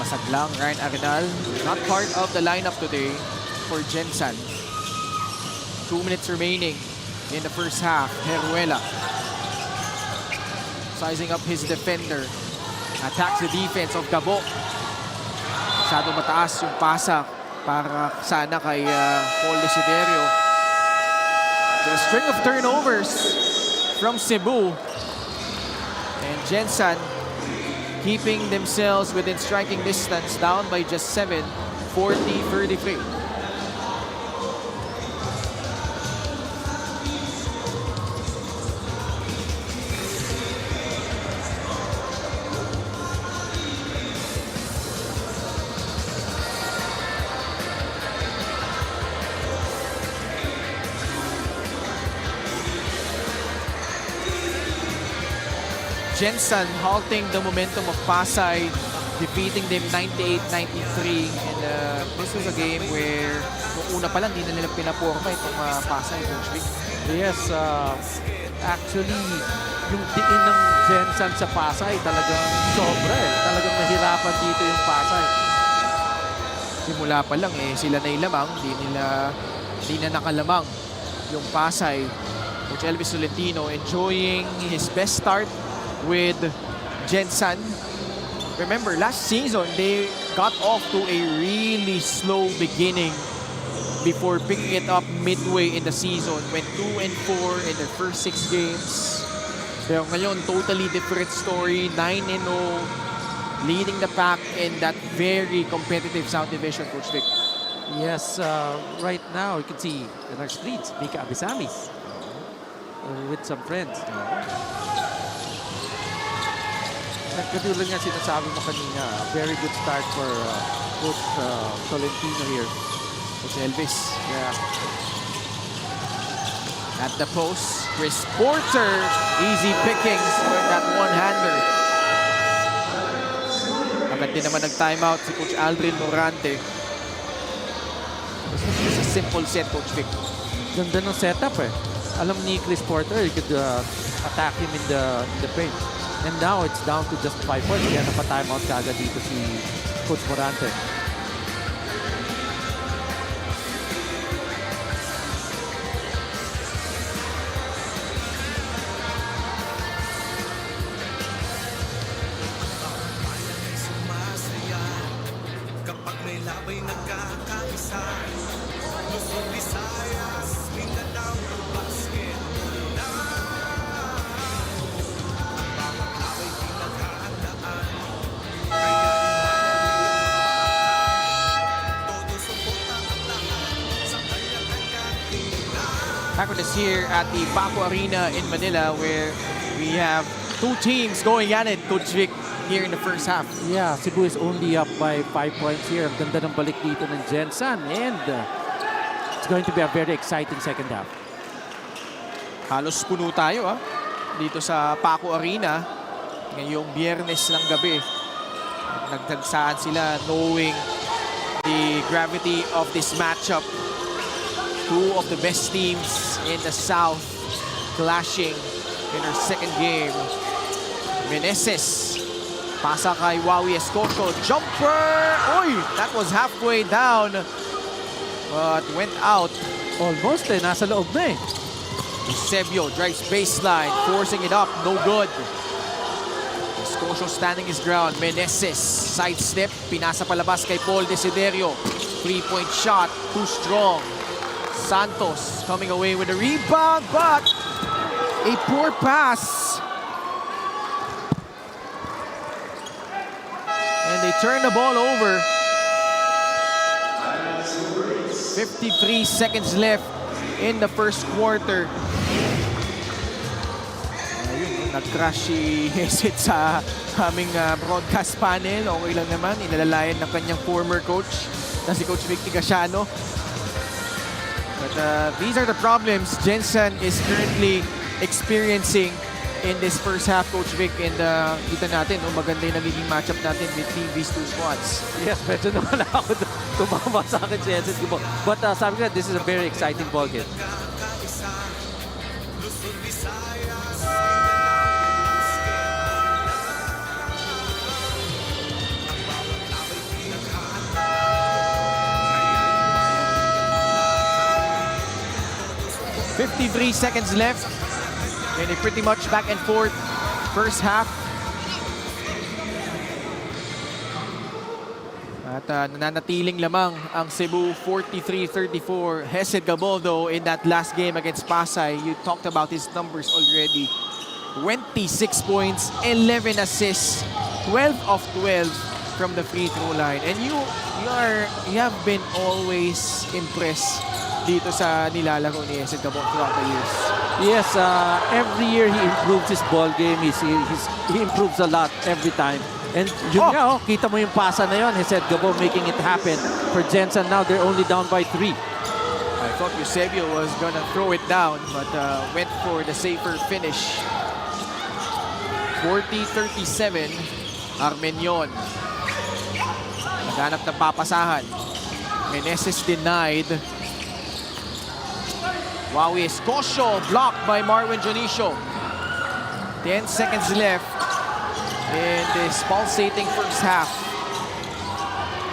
Masaglang Ryan Arenal, not part of the lineup today for Gensan. 2 minutes remaining in the first half. Heruela sizing up his defender. Attacks the defense of Gabo. Masyado mataas yung pasa para sana kay Paul Desiderio. So a string of turnovers from Cebu. And Gensan keeping themselves within striking distance, down by just 7, 40-33. Gensan halting the momentum of Pasay, defeating them 98-93. And this was a game where nung una pa lang, hindi na nila pinaporma itong Pasay, Coach Vic. Yes, actually, yung diin ng Gensan sa Pasay talagang sobra eh. Talagang nahirapan dito yung Pasay. Simula pa lang sila na ilamang, hindi na nakalamang yung Pasay. Coach Elvis Tolentino enjoying his best start with Gensan. Remember, last season, they got off to a really slow beginning before picking it up midway in the season. Went 2-4 in their first 6 games. Pero ngayon, totally different story. 9-0, leading the pack in that very competitive South Division, Coach Vic. Yes, right now, you can see in our screens, Mika Abisamis with some friends. Katulad nga sinasabi mo kanina, very good start for Coach Tolentino here. Coach Elvis. Yeah. At the post, Chris Porter, easy pickings for that one-hander. Agad din naman nag-timeout si Coach Aldrin Morante. This was just a simple set, Coach Vic. Ganda ng setup eh. Alam ni Chris Porter, he could attack him in the paint. And now it's down to just 5 points. Kaya napa-timeout kagad dito si Coach Morante. PACQUIAO'S is here at the PACQUIAO Arena in Manila, where we have two teams going at it. Coach Vic here in the first half. Yeah, Cebu is only up by 5 points here. Ang ganda ng balik dito ng Gensan. And it's going to be a very exciting second half. Halos puno tayo dito sa PACQUAO Arena ngayong Biyernes ng gabi. Nagtagsaan sila knowing the gravity of this matchup. Two of the best teams in the South clashing in our second game. Meneses, pasa kay Wawi Escoto, jumper! Oy! That was halfway down, but went out. Almost nasa loob na eh. Eusebio drives baseline, forcing it up, no good. Escoto standing his ground. Meneses, sidestep, pinasa palabas kay Paul Desiderio. 3-point shot, too strong. Santos coming away with a rebound, but a poor pass. And they turn the ball over. 53 seconds left in the first quarter. Ayun, nag-crash si Hesit sa aming broadcast panel. Okay lang naman, inalalayan ng kanyang former coach na si Coach Vic Tigasiano. But these are the problems Gensan is currently experiencing in this first half, Coach Vic. And kita natin, maganda yung nagiging matchup natin between these two squads. Yes, medyo naman ako tumama sa akin si Gensan. But sabi ko, this is a very exciting ball game. .53 seconds left, and a pretty much back and forth first half. At nananatiling lamang ang Cebu 43-34. Hesed Gaboldo in that last game against Pasay. You talked about his numbers already. 26 points, 11 assists, 12 of 12 from the free throw line. And you have been always impressed dito sa nilalaro ni Hesed Gabon throughout the years. Yes, every year he improves his ball game. He improves a lot every time. And yun nga, kita mo yung pasa na yun. Hesed Gabon making it happen. For Gensan now, they're only down by 3. I thought Eusebio was gonna throw it down, but went for the safer finish. 40-37, Armenion. Naghanap ng papasahan. Meneses denied. Wawi Escoto blocked by Marwin Jonicio. 10 seconds left in this pulsating first half.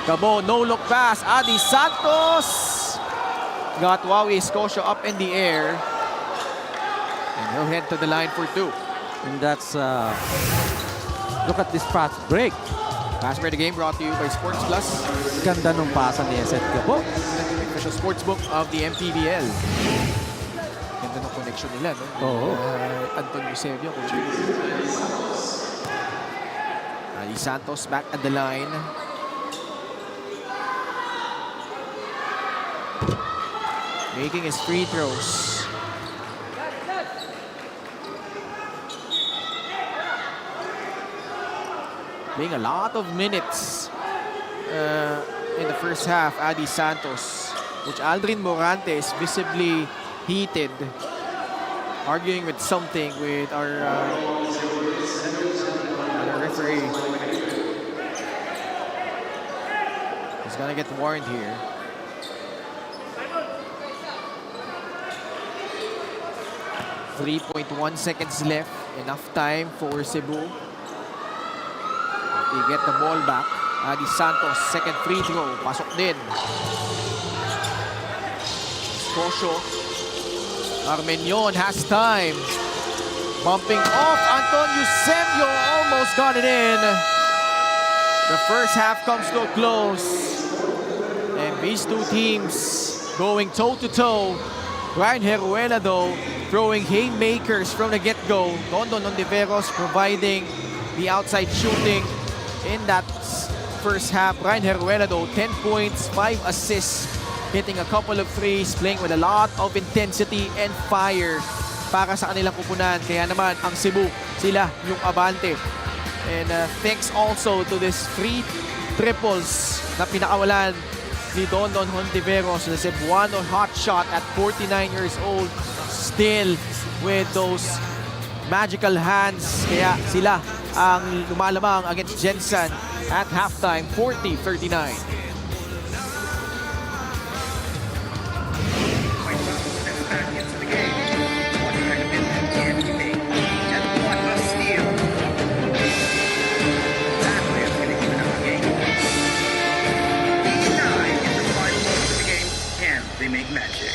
Gabo, no look pass. Adi Santos got Wawi Escoto up in the air. And he'll head to the line for 2. And that's, look at this fast break. Pass for the game brought to you by Sports Plus, Ganda nung pasa ni Hesed Gabo. the official sportsbook of the MPBL. Ganda ng connection nila, no? Oo. Anton Eusebio, Coach Vic. Ali Santos back at the line. Making his free throws. Playing a lot of minutes in the first half, Adi Santos. Coach Aldrin Morante is visibly heated, arguing with something with our referee. He's gonna get warned here. .1 seconds left. Enough time for Cebu. They get the ball back. Adi Santos, second free throw. Pasok din. Escoto. Armenion has time. Bumping off. Anton Eusebio almost got it in. The first half comes to a close. These two teams going toe-to-toe. Ryan Heruela, though, throwing haymakers from the get-go. Dondon Ontiveros providing the outside shooting in that first half. Ryan Heruela, though, 10 points, 5 assists, hitting a couple of threes, playing with a lot of intensity and fire para sa kanilang kupunan. Kaya naman, ang Cebu, sila yung abante. And thanks also to this 3 triples na pinakawalan ni Dondon Hontiveros, the Cebuano hotshot at 49 years old, still with those magical hands. Kaya sila ang lumalamang against Gensan at halftime, 40-39. That's back into the game. What kind of impact can he make? And what a steal! That way is going to even up the game. 9 in the final moments of the game. Can they make magic?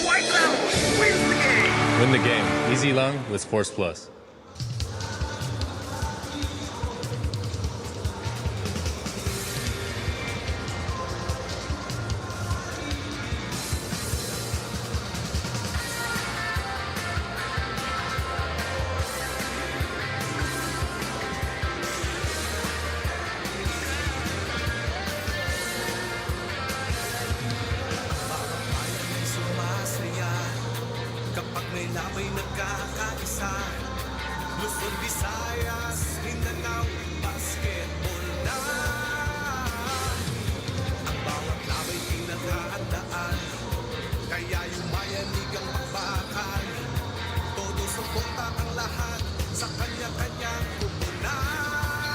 White Cloud wins the game! Win the game. Easy long with Force Plus. Kapag may labay nagkakaisa, Luzon, Visayas, Mindanao, basketball na. Ang bawat labay pinaghahandaan, kaya yumayanig ang bakbakan. Todo suporta ang lahat sa kanya-kanyang kupunan.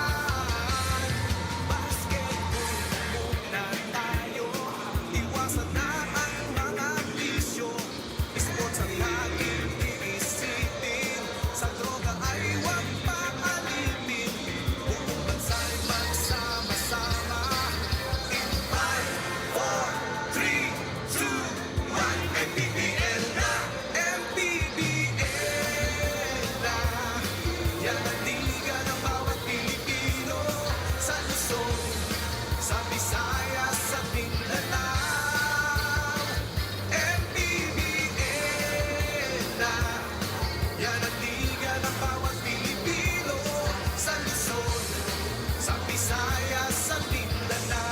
Basketball muna tayo, iwasan na ang mga bisyo. Sports ang laging iisipin, sa droga ay huwag paalipin. Buong bansa'y magsama-sama. In 5, 4, 3, 2, 1, MPBL na, MPBL na. Yan ang liga ng bawat Pilipino, sa Luzon, sa Visayas, sa Mindanao. MPBL na, yan ang liga ng bawat Pilipino, sa Luzon, sa Visayas, sa Mindanao.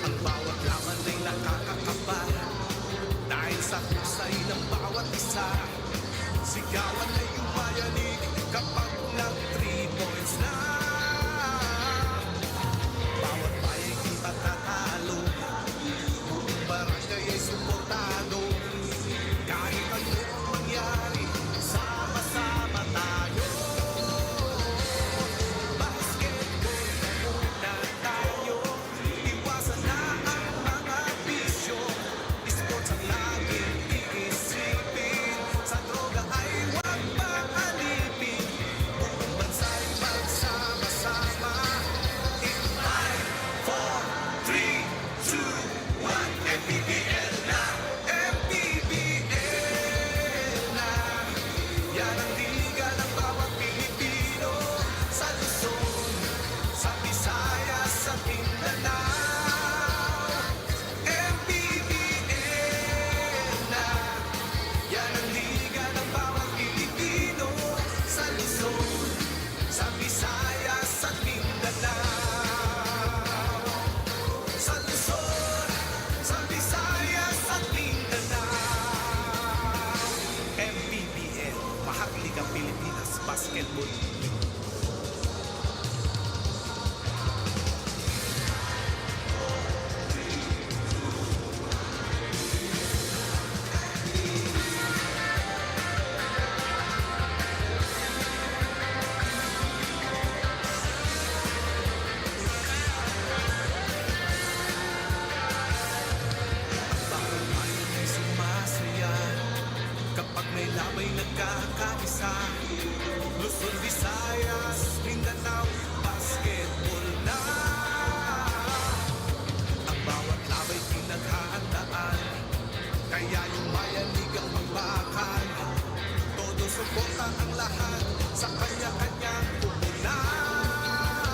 Ang bawat laban ay nakakakaba, dahil sa husay ng bawat isa. Sigawan ay umayanig kapag nag 3 points na. Bawat bayay di patatalo, buong barangay ay suportado. Kahit ano ang mangyari, sama-sama tayo. Basketball muna tayo, iwasan na ang mga bisyo. Sports ang laging iisipin, sa droga ay huwag paalipin. Buong bansa'y magsama-sama. In 5, 4, 3, 2, 1, MPBL na, MPBL na. Yan ang liga ng bawat Pilipino, sa Luzon, sa Visayas, sa Mindanao. MPBL na, yan ang liga ng bawat Pilipino, sa Luzon, sa Visayas, sa Mindanao. Sa Luzon, sa Visayas, sa Mindanao. MPBL, Mahakligang Pilipinas Basketball. Bawat bayan ay sumasaya, kapag may labay nagkakaisa. Luzon, Visayas, Mindanao, basketball na. Ang bawat labay pinaghahandaan, kaya yumayanig ang magbakan. Todo suporta ang lahat sa kanya-kanyang kupunan.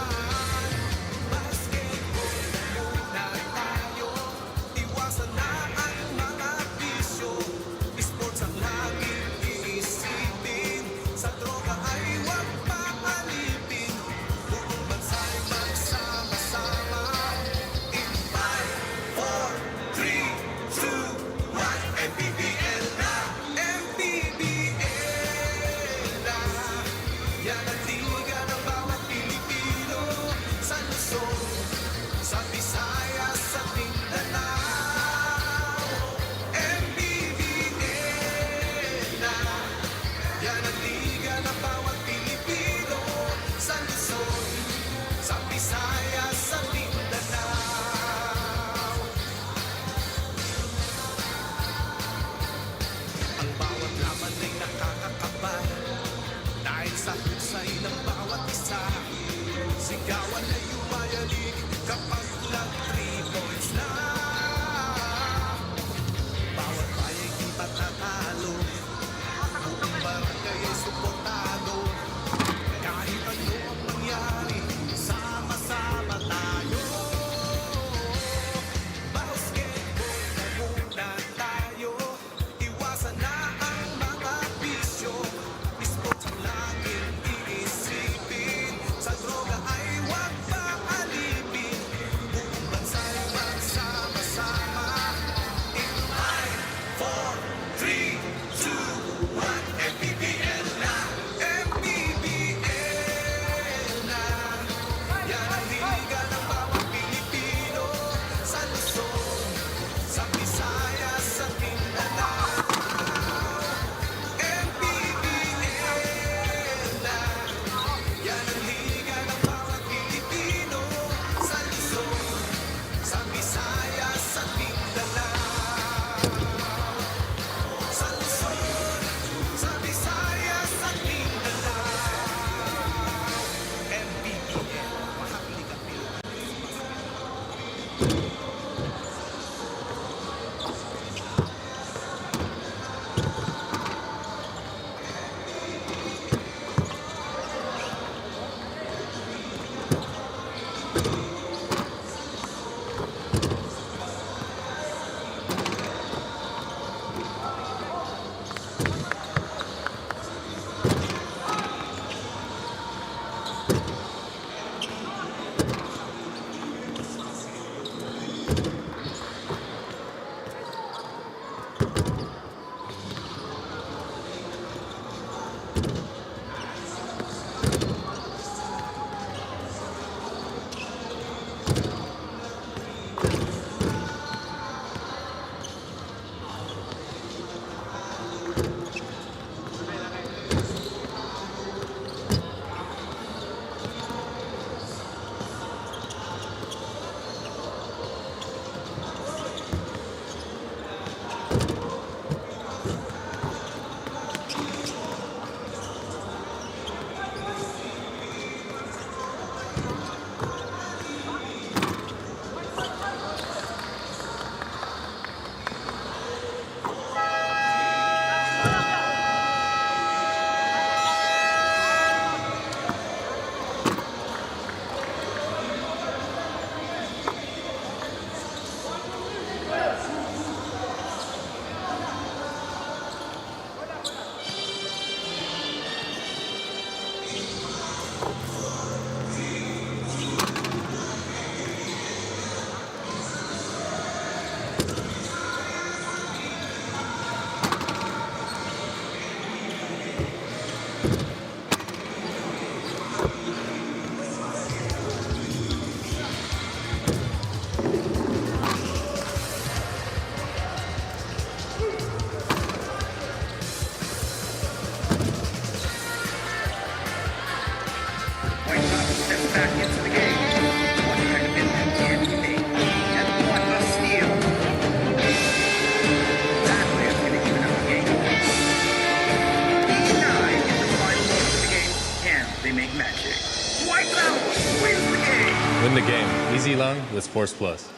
Long with Sports Plus.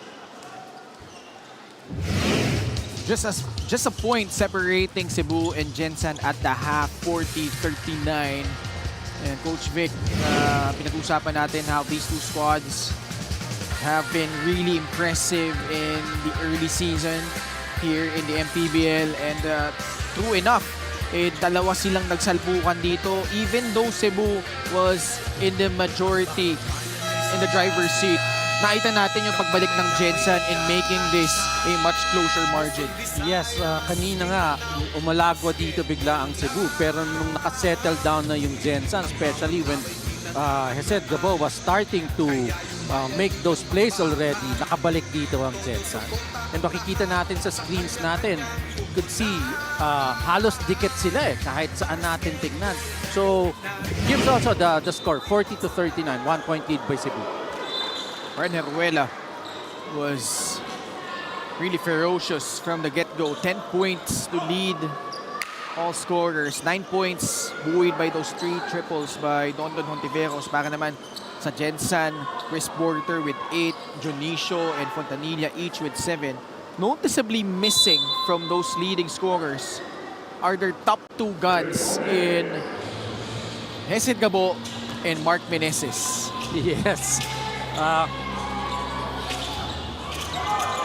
Just a point separating Cebu and Gensan at the half, 40-39. And Coach Vic, pinag-usapan natin how these two squads have been really impressive in the early season here in the MPBL. And true enough, dalawa silang nagsalpukan dito. Even though Cebu was in the majority in the driver's seat, nakita natin yung pagbalik ng Gensan in making this a much closer margin. Yes, kanina nga, umalagwa dito bigla ang Cebu. Pero nung nakasettle down na yung Gensan, especially when Hesed Gabo was starting to make those plays already, nakabalik dito ang Gensan. And makikita natin sa screens natin, you could see halos dikit sila kahit saan natin tingnan. So, gives also the score, 40-39, 1-point lead by Cebu. Herruela was really ferocious from the get-go. 10 points to lead all scorers. 9 points buoyed by those 3 triples by Don Hontiveros. Para naman sa Gensan, Chris Porter with 8, Jonicio and Fontanilla each with 7. Noticeably missing from those leading scorers are their top 2 guns in Hesed Gabo and Mark Meneses. Yes.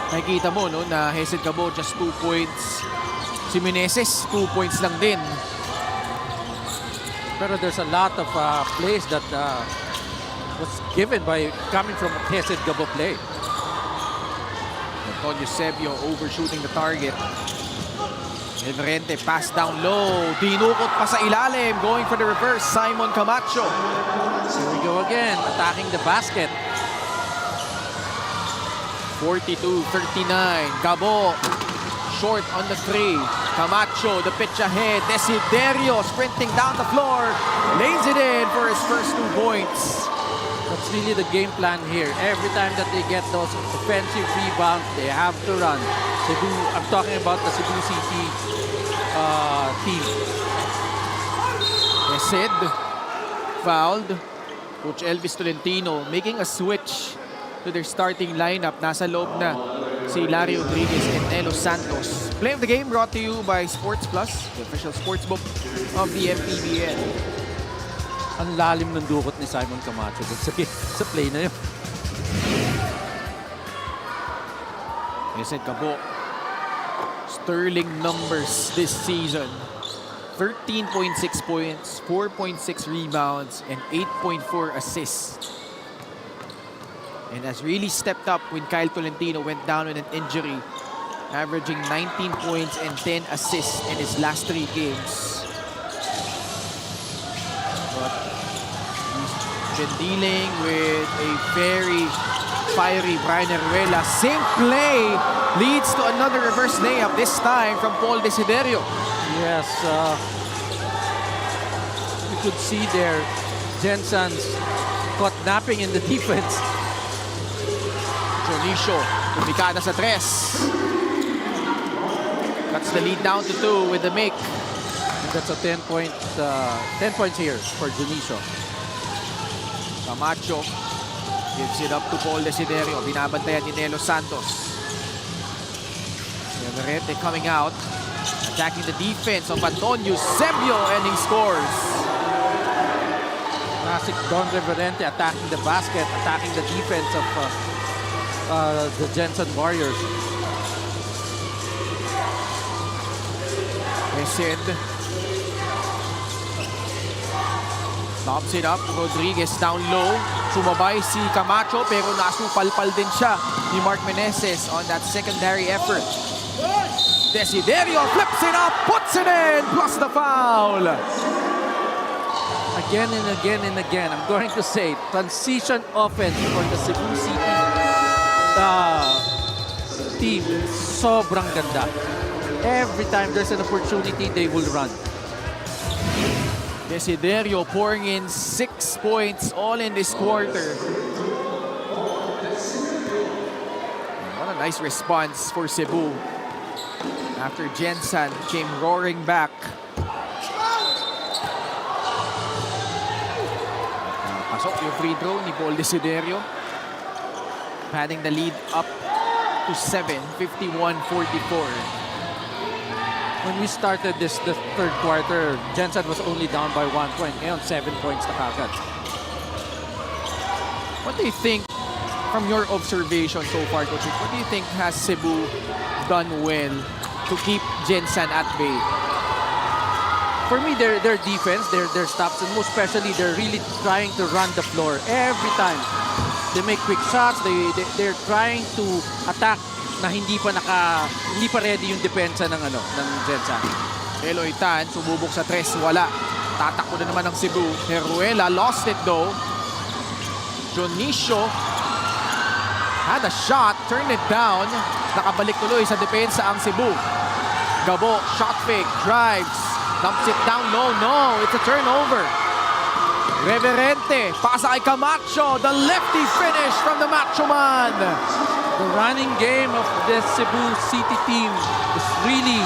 Nakikita mo no, na Hesed Gabo just 2 points. Si Meneses, 2 points lang din. Pero there's a lot of plays that was given by coming from Hesed Gabo play. Antonio Sebio overshooting the target. Everente pass down low. Dinukot pa sa ilalim. Going for the reverse. Simon Camacho. Here we go again, attacking the basket. 42-39. Gabo short on the 3. Camacho, the pitch ahead. Desiderio sprinting down the floor. Lays it in for his first 2 points. That's really the game plan here. Every time that they get those offensive rebounds, they have to run. Cebu, I'm talking about the Cebu City team. Hesed fouled. Coach Elvis Tolentino making a switch to their starting lineup. Nasa loob na si Larry Rodriguez and Nelo Santos. Play of the game brought to you by Sports Plus, the official sportsbook of the MPBL. Ang lalim ng dukot ni Simon Camacho sa play na yun. Hesed Gabo, sterling numbers this season. 13.6 points, 4.6 rebounds, and 8.4 assists. And has really stepped up when Kyle Tolentino went down with an injury, averaging 19 points and 10 assists in his last 3 games. But he's been dealing with a very fiery Brian Herruela. Same play leads to another reverse layup, this time from Paul Desiderio. Yes, you could see there, Gensan's caught napping in the defense. Jonicio, kumikada sa 3. Cuts the lead down to 2 with the make. That's a 10 points here for Jonicio. Camacho gives it up to Paul Desiderio. Binabantayan ni Nelo Santos. Everente coming out. Attacking the defense of Antonio Sebio, and he scores. Classic Don Reverente attacking the basket, attacking the defense of the Gensan Warriors. Hesed stops it up. Rodriguez down low. Sumabay si Camacho pero nasupalpal din siya ni Mark Meneses on that secondary effort. Desiderio flips it up, puts it in, plus the foul. Again and again and again, I'm going to say, transition offense for the Cebu City team, sobrang ganda. Every time there's an opportunity, they will run. Desiderio pouring in 6 points all in this quarter. What a nice response for Cebu after Gensan came roaring back. Pasok yung free throw ni Paul Desiderio. padding the lead up to 7, 51-44. When we started the third quarter, Gensan was only down by 1 point. Ngayon, 7 points na kagad. What do you think, from your observation so far, Coach, what do you think has Cebu done well to keep Gensan at bay? For me, their defense, their stops, and most especially, they're really trying to run the floor every time. They make quick shots. They're trying to attack na hindi pa ready yung depensa ng Gensan. Eloy Tan, sumubok sa tres, wala. Tatakbo na naman ng Cebu. Heruela lost it though. Jonicio had a shot, turned it down. Nakabalik tuloy sa depensa ang Cebu. Gabo, shot fake, drives, dumps it down. No, it's a turnover. Reverente, pasa kay Camacho, the lefty finish from the Macho Man. The running game of this Cebu City team is really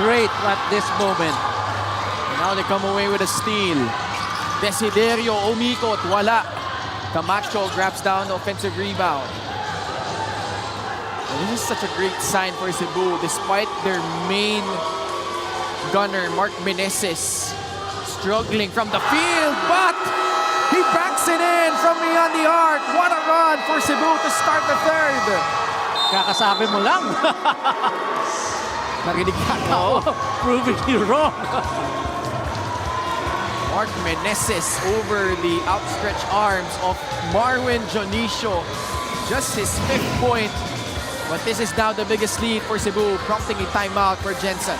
great at this moment. And now they come away with a steal. Desiderio umikot, wala. Camacho grabs down the offensive rebound. And this is such a great sign for Cebu despite their main gunner, Mark Meneses, struggling from the field, but he backs it in from beyond the arc. What a run for Cebu to start the third. Kakasabi mo lang. Narinig ka ako. Proving you wrong. Mark Meneses over the outstretched arms of Marwin Jonicio. Just his 5th point. But this is now the biggest lead for Cebu, prompting a timeout for Gensan.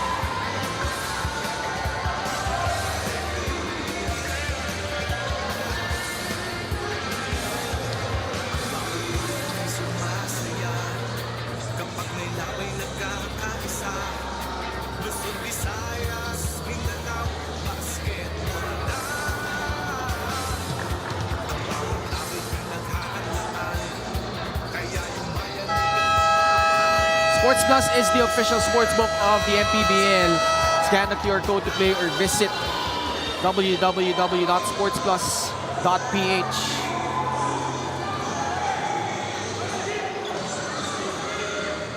Kapag may laway nagkakaisa, Luzon, Visayas, Mindanao, basketball na. Ang bawat tao pinaghahandaan, kaya yung bayan Sports Plus is the official sportsbook of the MPBL. Scan the QR code to play or visit www.sportsplus.ph.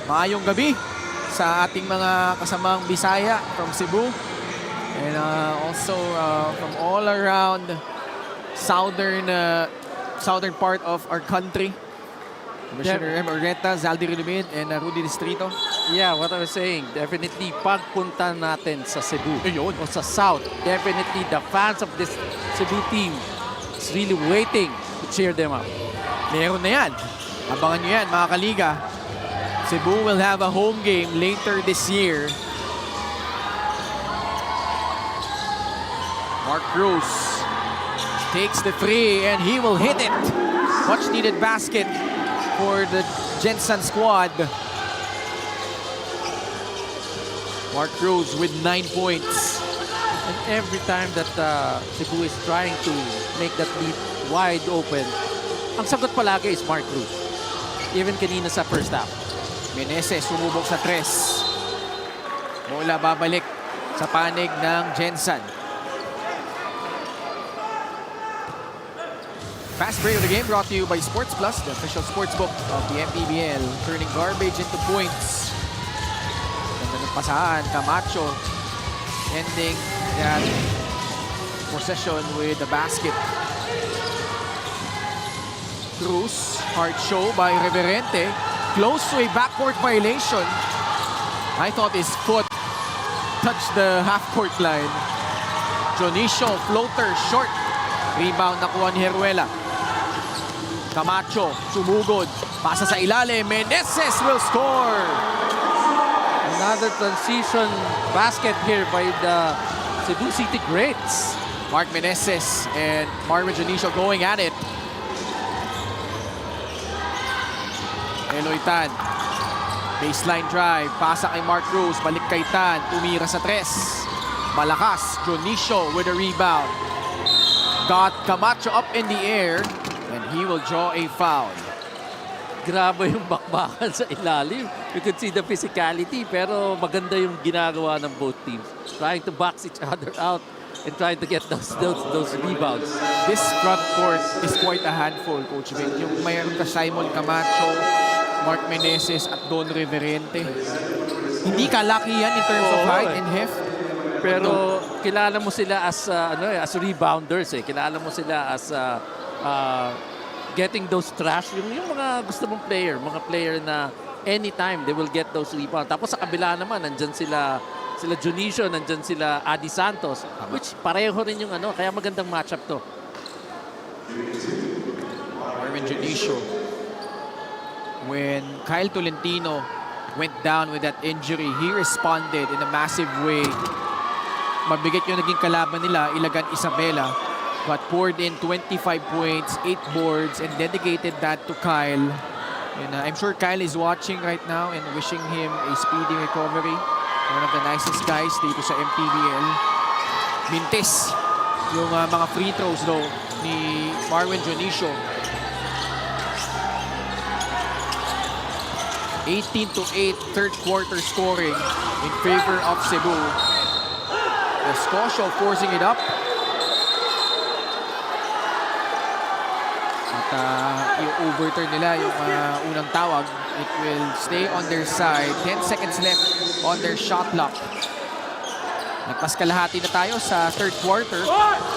Maayong gabi sa ating mga kasamang Bisaya from Cebu and also from all around southern part of our country. Commissioner M. Oreta, Zaldi Rilumid, and Rudy Distrito. Yeah, what I was saying, definitely pagpunta natin sa Cebu o sa South, definitely the fans of this Cebu team is really waiting to cheer them up. Meron na yan. Abangan nyo yan, mga kaliga. Cebu will have a home game later this year. Mark Cruz takes the three and he will hit it. Much needed basket for the Gensan squad. Mark Cruz with 9 points. And every time that Cebu is trying to make that lead wide open, ang sagot palagi is Mark Cruz. Even kanina sa first half. Meneses sumubok sa tres. Bola babalik sa panig ng Gensan. Fast break of the game brought to you by Sports Plus, the official sportsbook of the MPBL. Turning garbage into points. Ganda ng pasahan, Camacho ending that possession with the basket. Cruz, hard show by Reverente. Close to a backcourt violation. I thought his foot touched the half-court line. Jonicio, floater, short. Rebound nakuha ni Heruela. Camacho, sumugod. Pasa sa ilalim. Meneses will score. Another transition basket here by the Cebu City greats. Mark Meneses and Marvin Jonicio going at it. Eloy Tan. Baseline drive. Pasa kay Mark Cruz. Balik kay Tan. Tumira sa tres. Malakas. Jonicio with a rebound. Got Camacho up in the air. And he will draw a foul. Grabe yung bakbakan sa ilalim. You could see the physicality, pero maganda yung ginagawa ng both teams. Trying to box each other out and trying to get those rebounds. This front court is quite a handful, Coach Vic. Yung mayroon ka Simon Camacho, Mark Meneses at Don Reverente. Hindi kalaki yan in terms of height and heft. Pero kilala mo sila as as rebounders eh. Kilala mo sila as getting those trash. Yung mga gusto mong mga player na anytime they will get those rebounds. Tapos sa kabila naman nandyan sila Junicio, nandyan sila Adi Santos, which pareho rin yung kaya magandang matchup to. Marvin Junicio. When Kyle Tolentino went down with that injury, he responded in a massive way. Mabigat yung naging kalaban nila, Ilagan Isabela, but poured in 25 points, 8 boards, and dedicated that to Kyle. And I'm sure Kyle is watching right now and wishing him a speedy recovery. One of the nicest guys dito sa MPBL. Mintis yung mga free throws though ni Marvin Junicio. 18-8 third quarter scoring in favor of Cebu. Escosio forcing it up. At i-overturn nila yung unang tawag. It will stay on their side. 10 seconds left on their shot clock. Nagpaskalahati na tayo sa third quarter.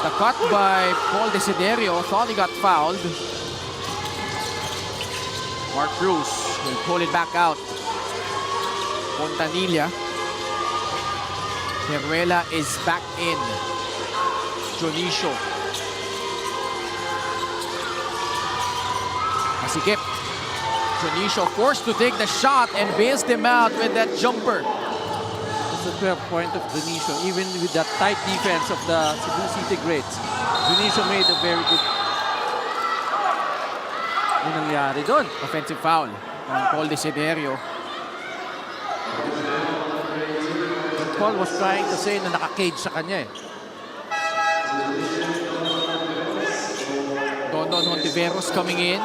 The cut by Paul Desiderio. Thought he got fouled. Mark Cruz will pull it back out. Fontanilla. Peruela is back in. Junicio. Masikip. Junicio forced to take the shot and bails them out with that jumper. It's a 12-point of Junicio. Even with that tight defense of the Cebu City Greats, Junicio made a very good... Ano nangyari doon? Offensive foul on Paul Desiderio. Paul was trying to say na naka-cage sa kanya eh. Don Hontiveros coming in.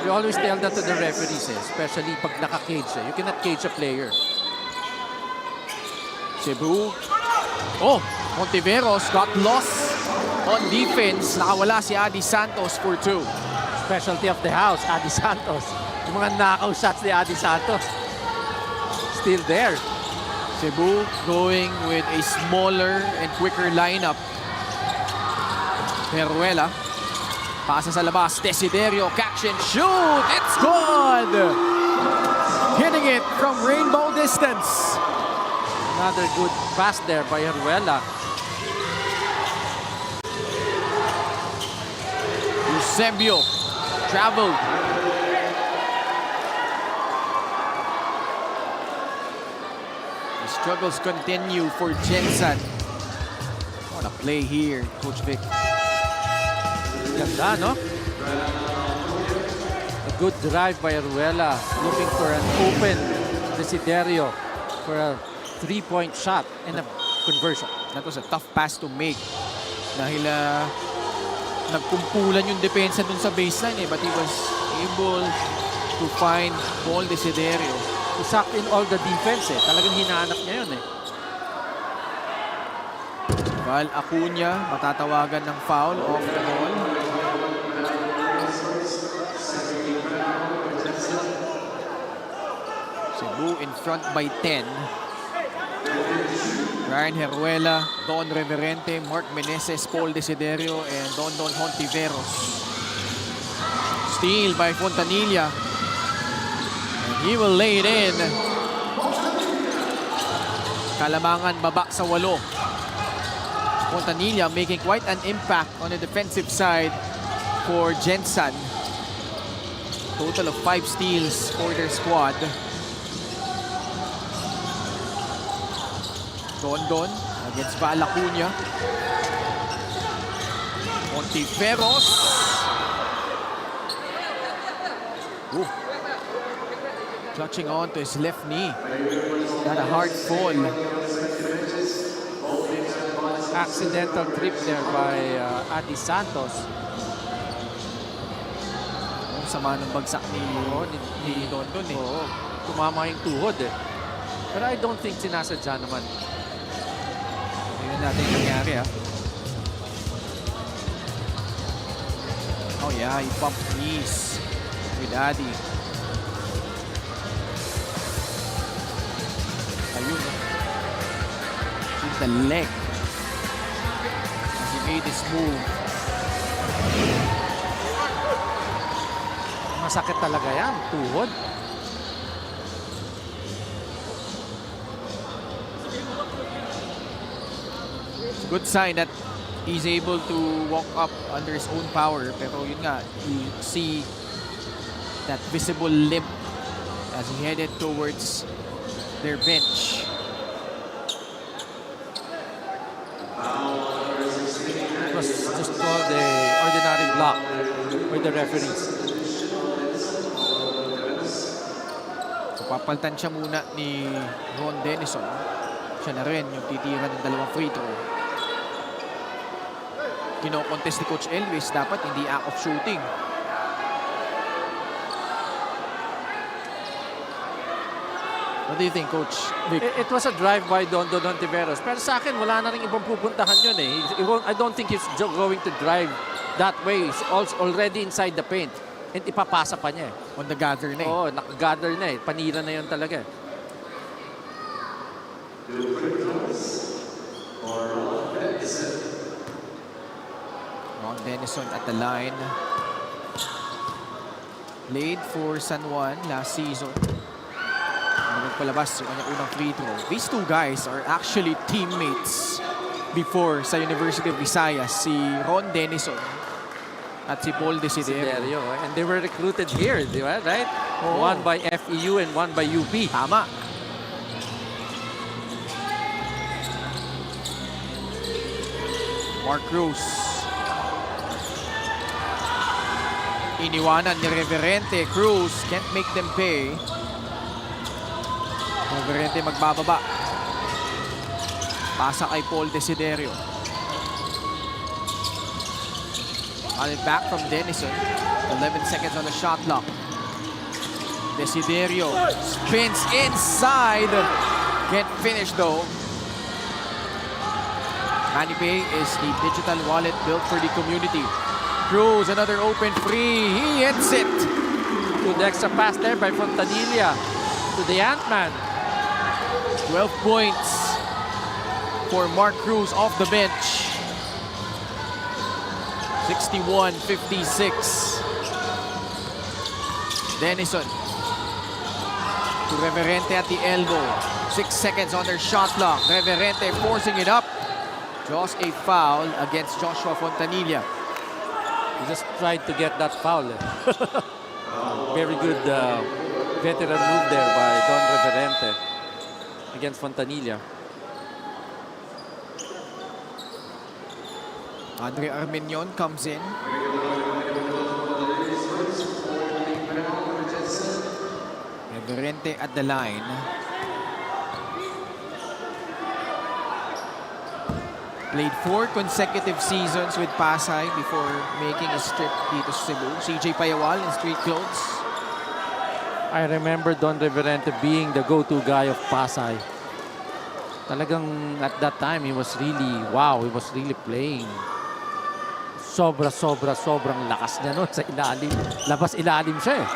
We always tell that to the referees eh, especially pag naka-cage eh. You cannot cage a player. Cebu. Oh, Hontiveros got lost on defense. Nakawala si Adi Santos for 2. Specialty of the house, Adi Santos. Yung mga knockout shots ni Adi Santos. Still there. Cebu going with a smaller and quicker lineup. Peruela. Pasa sa labas. Desiderio, catch and shoot. It's good! Hitting it from rainbow distance. Another good pass there by Peruela. Eusebio traveled. The struggles continue for Gensan. What a play here, Coach Vic. Ganda, no? A good drive by Peruela, looking for an open Desiderio for a 3-point shot and a conversion. That was a tough pass to make. Dahil nagkumpulan yung depensa dun sa baseline but he was able to find Paul Desiderio. He sucked in all the defense eh. Talagang hinahanap niya yun eh. Val Acuña, matatawagan ng foul off the ball. Cebu in front by 10. Ryan Heruela, Don Reverente, Mark Meneses, Paul Desiderio, and Don Hontiveros. Steal by Fontanilla. And he will lay it in. Kalamangan baba sa 8. Fontanilla making quite an impact on the defensive side for Gensan. Total of 5 steals for their squad. Don against Val Acuña. Hontiveros. Clutching on to his left knee. Got a hard fall. Accidental trip there by Adi Santos. Ang sama ng bagsak ni Don eh. Oo, tumama yung tuhod eh. Pero I don't think sinasadya naman. Tingnan natin yung nangyari, ha. Oh yeah, he bumped knees with Adi. Ayun. With the leg. As he made his move. Masakit talaga yan, tuhod. It's a good sign that he's able to walk up under his own power. Pero yun nga, you see that visible limp as he headed towards their bench. It was just called the ordinary block by the referees. So papaltan siya muna ni Ron Denison. Siya na rin yung titira ng dalawang free throw. Kino-contest ni Coach Elvis, dapat hindi act of shooting. What do you think, Coach Vic? It was a drive by Don Tiveros. Pero sa akin, wala na rin ibang pupuntahan yun eh. I don't think he's going to drive that way. He's already inside the paint. And ipapasa pa niya eh. On the gather na eh. Oo, nakagather na eh. Panira na yun talaga. Ron Denison at the line. Played for San Juan last season. Nagpalabas yung kanyang unang free throw. These two guys are actually teammates before sa University of Visayas. Si Ron Denison at si Paul Desiderio. And they were recruited here, di ba? Right? Oo. One by FEU and one by UP. Tama. Mark Cruz. Iniwanan ni Reverente. Cruz can't make them pay. Reverente magbababa. Pasa kay Paul Desiderio. On it back from Denison. 11 seconds on the shot clock. Desiderio spins inside. Can't finish though. MANNY Pay is the digital wallet built for the community. Cruz, another open free. He hits it. Good extra pass there by Fontanilla to the Ant-Man. 12 points for Mark Cruz off the bench. 61-56. Denison to Reverente at the elbow. 6 seconds on their shot clock. Reverente forcing it up. Draws a foul against Joshua Fontanilla. He just tried to get that foul. Very good veteran move there by Don Reverente against Fontanilla. Andre Armenion comes in. Reverente at the line. Played 4 consecutive seasons with Pasay before making a trip dito sa Cebu. CJ Payawal in street clothes. I remember Don Reverente being the go-to guy of Pasay. Talagang at that time, he was really, wow, he was really playing. Sobrang lakas niya nun sa ilalim. Labas ilalim siya eh.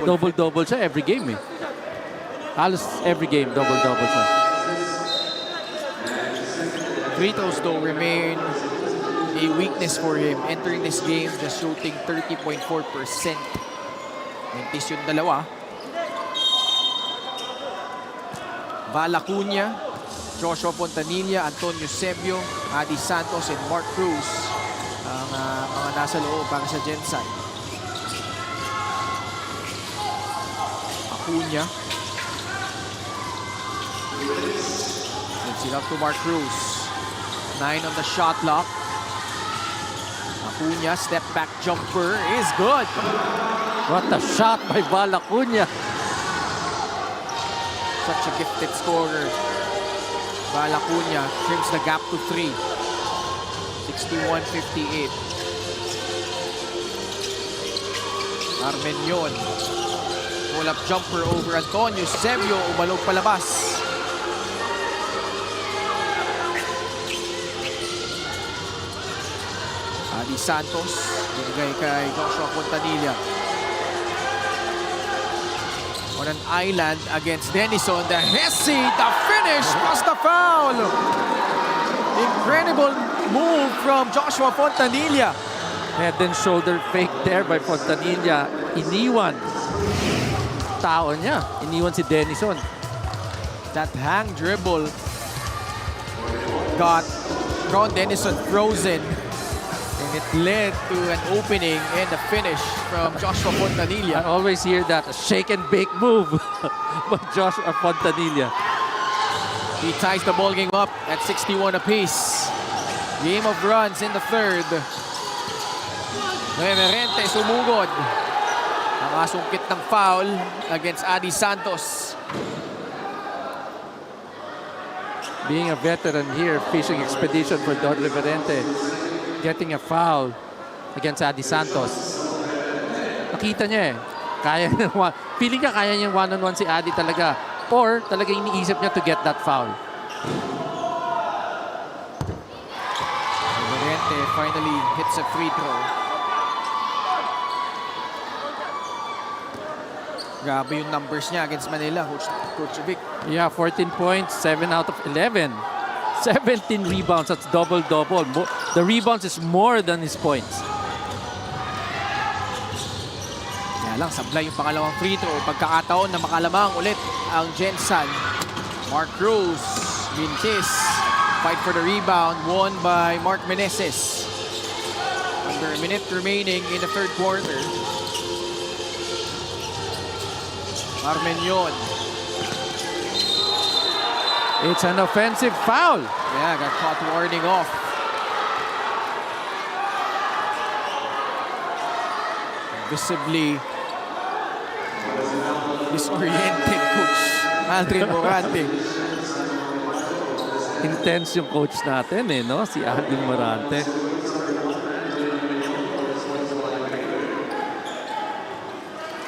Double-double siya every game eh. Halos every game, double-double siya. Free throws though remain a weakness for him. Entering this game, just shooting 30.4%. Mentis yung dalawa. Valacuña, Joshua Fontanilla, Antonio Sebio, Adi Santos, and Mark Cruz ang mga nasa loob para sa Gensan. Acuña. Let's it up to Mark Cruz. 9 on the shot clock. Acuña, step back jumper is good. What a shot by Valacuña. Such a gifted scorer. Valacuña trims the gap to 3. 61-58. Armenion. Pull-up jumper over Antonio Sebio. Umalog palabas. Adi Santos, binigay kay Joshua Fontanilla. On an island against Denison, the Hesse, the finish plus the foul. Incredible move from Joshua Fontanilla. Head and shoulder fake there by Fontanilla. Iniwan. Tao niya. Iniwan si Denison. That hang dribble got Ron Denison frozen. And it led to an opening and a finish from Joshua I Fontanilla. always hear that. A shake and bake move by Joshua Fontanilla. He ties the ball game up at 61 apiece. Game of runs in the third. Reverente sumugod. Nakasungkit ng foul against Adi Santos. Being a veteran here, fishing expedition for Don Reverente, getting a foul against Adi Santos. Nakita niya eh. Kaya niya, feeling ka kaya niya one-on-one si Adi talaga. Or talaga iniisip niya to get that foul. Reverente finally hits a free throw. Grabe yung numbers niya against Manila, Coach Vic. Yeah, 14 points, 7 out of 11. 17 rebounds, that's double-double. The rebounds is more than his points. Kaya lang, sablay yung pangalawang free throw. Pagkakataon na makalamang ulit ang Gensan. Mark Cruz, Mintis, fight for the rebound, won by Mark Meneses. Under a minute remaining in the third quarter. Armenion. It's an offensive foul. Yeah, got caught warding off. Visibly disoriented coach Aldrin Morante. Intense yung coach natin eh, no? Si Aldrin Morante.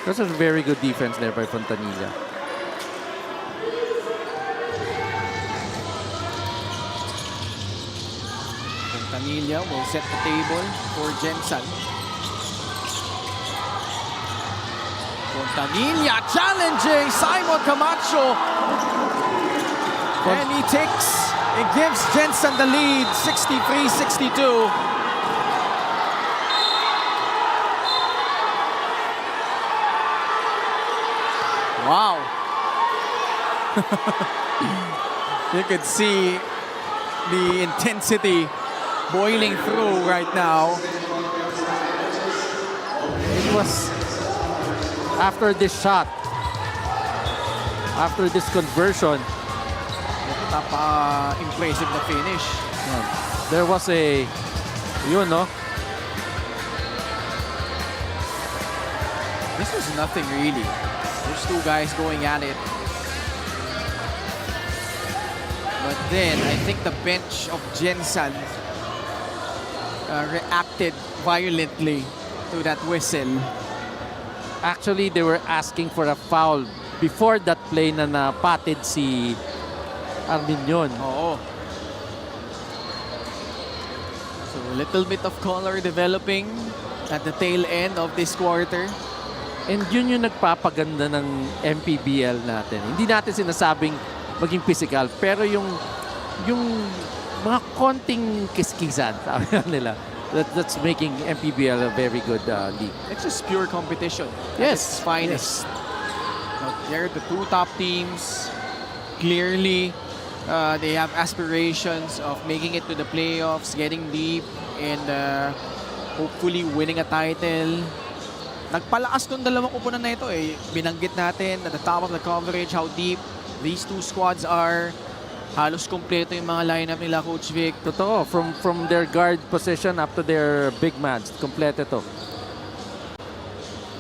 That's a very good defense there by Fontanilla. Fontanilla will set the table for Gensan. Fontanilla challenging Simon Camacho. And he gives Gensan the lead, 63-62. Wow. You could see the intensity boiling through right now. It was after this shot, after this conversion, Impressive na finish. there was a, you know, This was nothing really. There's two guys going at it. But then, I think the bench of Gensan reacted violently to that whistle. actually they were asking for a foul before that play na napatid si Armenion. Oo. So a little bit of color developing at the tail end of this quarter. And yun yung nagpapaganda ng MPBL natin. Hindi natin sinasabing maging physical, pero yung mga konting kiskisan, sabi nila, that's making MPBL a very good league. It's just pure competition. Yes. At its finest. They're the two top teams. Clearly, they have aspirations of making it to the playoffs, getting deep, and hopefully winning a title. Nagpalakas tong dalawang kupunan na ito eh. Binanggit natin at the top of the coverage how deep these two squads are. Halos kompleto yung mga lineup nila, Coach Vic. Totoo, from their guard position up to their big mans, kompleto to.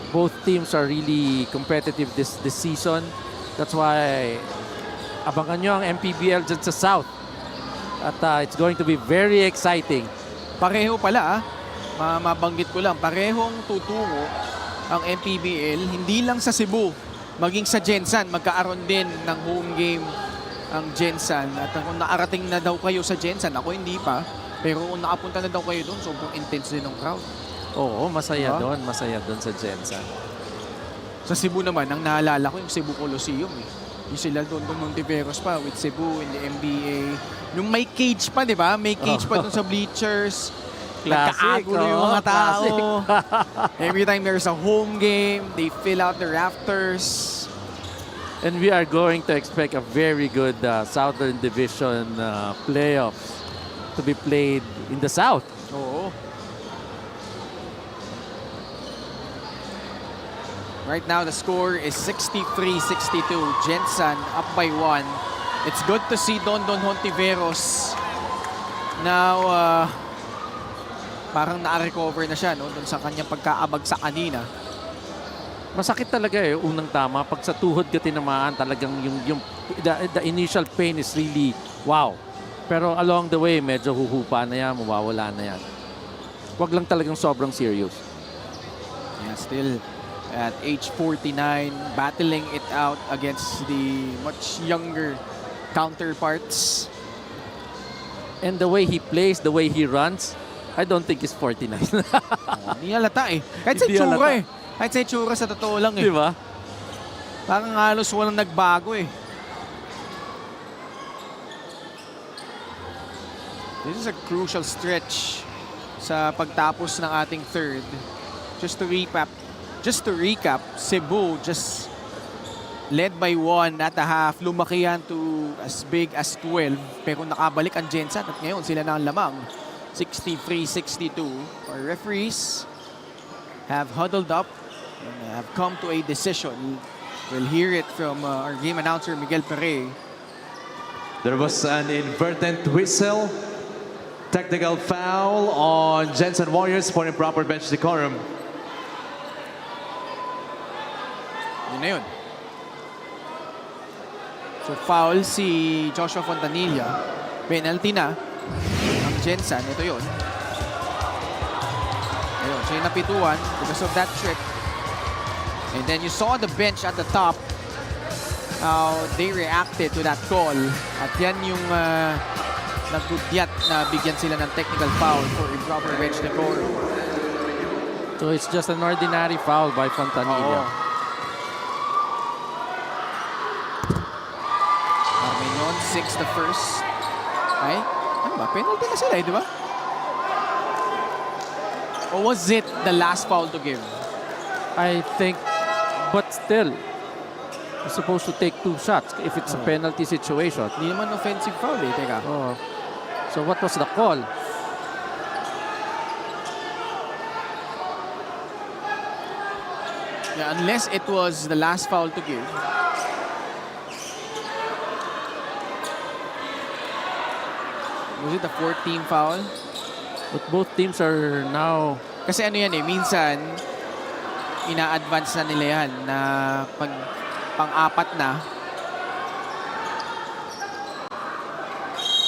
Both teams are really competitive this season. That's why abangan nyo ang MPBL dyan sa South. At it's going to be very exciting. Pareho pala, mabanggit ko lang, parehong tutungo ang MPBL, hindi lang sa Cebu, maging sa Gensan, magkaaroon din ng home game ang Gensan. At kung nakarating na daw kayo sa Gensan, ako hindi pa, Pero kung nakapunta na daw kayo doon, sobrang intense din ng crowd. Oo, masaya Diba? doon. Masaya doon sa Gensan. Sa Cebu naman, ang naalala ko yung Cebu Coliseum eh. Yung sila doon Montiveros pa with Cebu in the NBA. Yung may cage pa, di ba? May cage pa doon sa bleachers. Classic, Nagkakagulo yung mga tao. classic. Every time there's a home game, they fill out the rafters. And we are going to expect a very good Southern Division playoffs to be played in the South. Oo. Right now, the score is 63-62. Gensan up by 1. It's good to see Don Hontiveros now parang na-recover na siya no, dun sa kanyang pagkaabag sa kanina. Masakit talaga eh, unang tama. Pag sa tuhod ka tinamaan, talagang the initial pain is really wow. Pero along the way, medyo huhupa na yan, mawawala na yan. Huwag lang talagang sobrang serious. Yeah, still at age 49, battling it out against the much younger counterparts. And the way he plays, the way he runs, I don't think he's 49. Hindi halata eh. Kahit sa Hindi itsura halata. eh. Kahit sa itsura sa totoo lang eh. Di ba? Parang halos walang nagbago eh. This is a crucial stretch sa pagtapos ng ating third. Just to recap, Cebu just led by 1 at a half. Lumaki yan to as big as 12. Pero nakabalik ang Gensan at ngayon sila na ang lamang. 63-62. Our referees have huddled up and have come to a decision. We'll hear it from our game announcer, Miguel Pere. There was an inverted whistle. Technical foul on Gensan Warriors for improper bench decorum. Yun na yun. So foul si Joshua Fontanilla. Penalty na ang Gensan. Ito yun. Ayun, siya yung napituan because of that trick. And then you saw the bench at the top how they reacted to that call. At yan yung nagdudyat na bigyan sila ng technical foul for improper bench decorum. So it's just an ordinary foul by Fontanilla. Oo. Armenion, 6 the first. Ay, ano ba? Penalty na sila eh, di ba? Or was it the last foul to give? I think, but still, you're supposed to take 2 shots if it's a penalty situation. Hindi naman offensive foul eh, teka. Oh. So what was the call? Yeah, unless it was the last foul to give. Was it the 14 foul? But both teams are now... Kasi ano yan eh, minsan, ina-advance na nila yan na pag pang-apat na,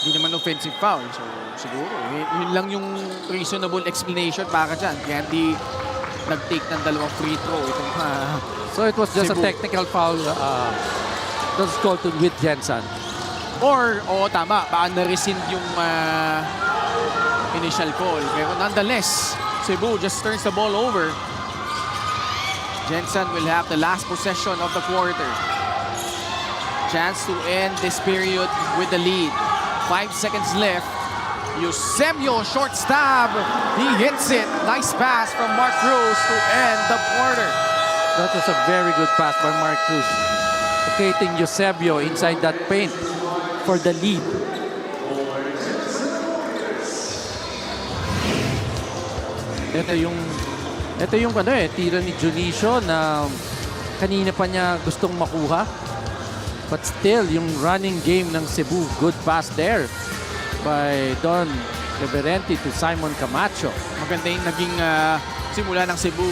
hindi naman offensive foul. So, siguro, yun lang yung reasonable explanation para dyan. Kaya hindi nag-take ng dalawang free throw. Itong, So it was just Cebu. a technical foul that's called with Gensan. Or, tama, baka na-rescind yung initial call. Pero nonetheless, Cebu just turns the ball over. Gensan will have the last possession of the quarter. Chance to end this period with the lead. 5 seconds left. Eusebio, short stab. He hits it. Nice pass from Mark Cruz to end the quarter. That was a very good pass by Mark Cruz. Locating Eusebio inside that paint for the lead. Ito yung tira ni Junicio na kanina pa niya gustong makuha. But still, yung running game ng Cebu, good pass there by Don Leverenti to Simon Camacho. Maganda yung naging simula ng Cebu.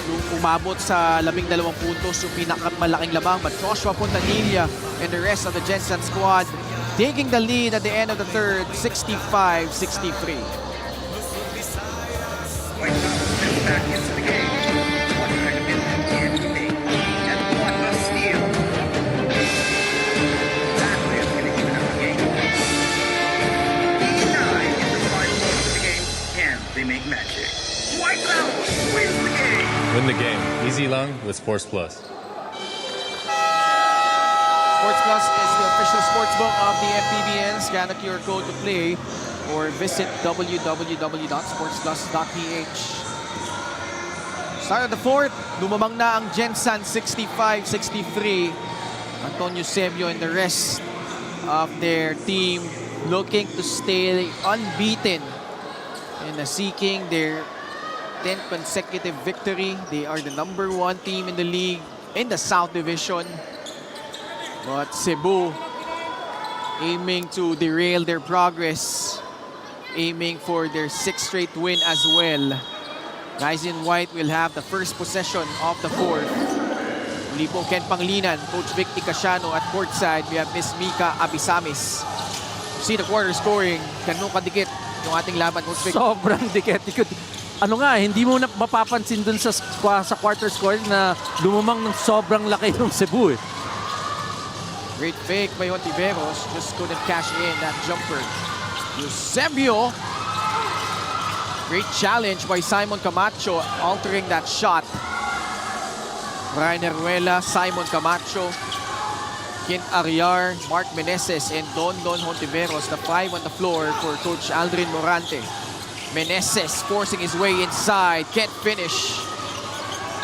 Nung umabot sa 12 puntos, yung pinakamalaking labang. But Joshua Fontanilla and the rest of the Gensan squad taking the lead at the end of the third, 65-63. Point is back into the game. 22nd minute in the game. And what a steal. PACQUIAO'S going to keep it up the game. 89 Long with Sports Plus. Sports Plus is the official sportsbook of the MPBL. Scan the QR code to play or visit www.sportsplus.ph. Start of the fourth, lumamang na ang Gensan 65-63. Antonio Sebio and the rest of their team looking to stay unbeaten and seeking their 10th consecutive victory. They are the #1 team in the league in the South Division. But Cebu aiming to derail their progress, aiming for their 6th straight win as well. Guys in white will have the first possession of the fourth. Muli po Ken Panglinan, Coach Vic Ticasiano at courtside. We have Miss Mika Abisamis. See the quarter scoring. Ganun kadikit yung ating laban, Coach Vic. Sobrang dikit. Ano nga, hindi mo na mapapansin dun sa quarter score na lumamang ng sobrang laki ng Cebu. Great fake by Hontiveros. Just couldn't cash in that jumper. Eusebio. Great challenge by Simon Camacho, altering that shot. Brian Heruela, Simon Camacho, Kent Ariar, Mark Meneses, and Don Hontiveros, the 5 on the floor for Coach Aldrin Morante. Meneses forcing his way inside, can't finish.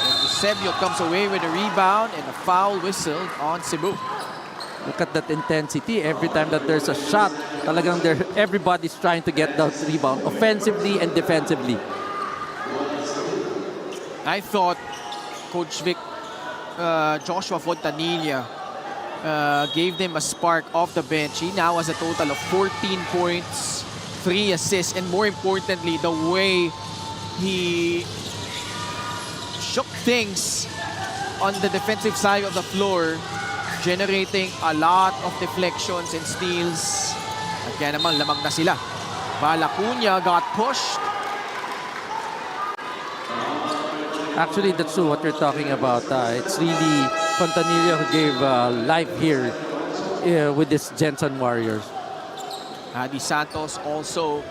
And Eusebio comes away with a rebound and a foul whistled on Cebu. Look at that intensity. Every time that there's a shot, talagang everybody's trying to get that rebound offensively and defensively. I thought Coach Vic, Joshua Fontanilla gave them a spark off the bench. He now has a total of 14 points, 3 assists, and more importantly, the way he shook things on the defensive side of the floor, generating a lot of deflections and steals. At kaya naman, lamang na sila. Valacuña got pushed. Actually, that's true what you're talking about. It's really Fontanilla who gave life here with this Gensan Warriors. Adi Santos also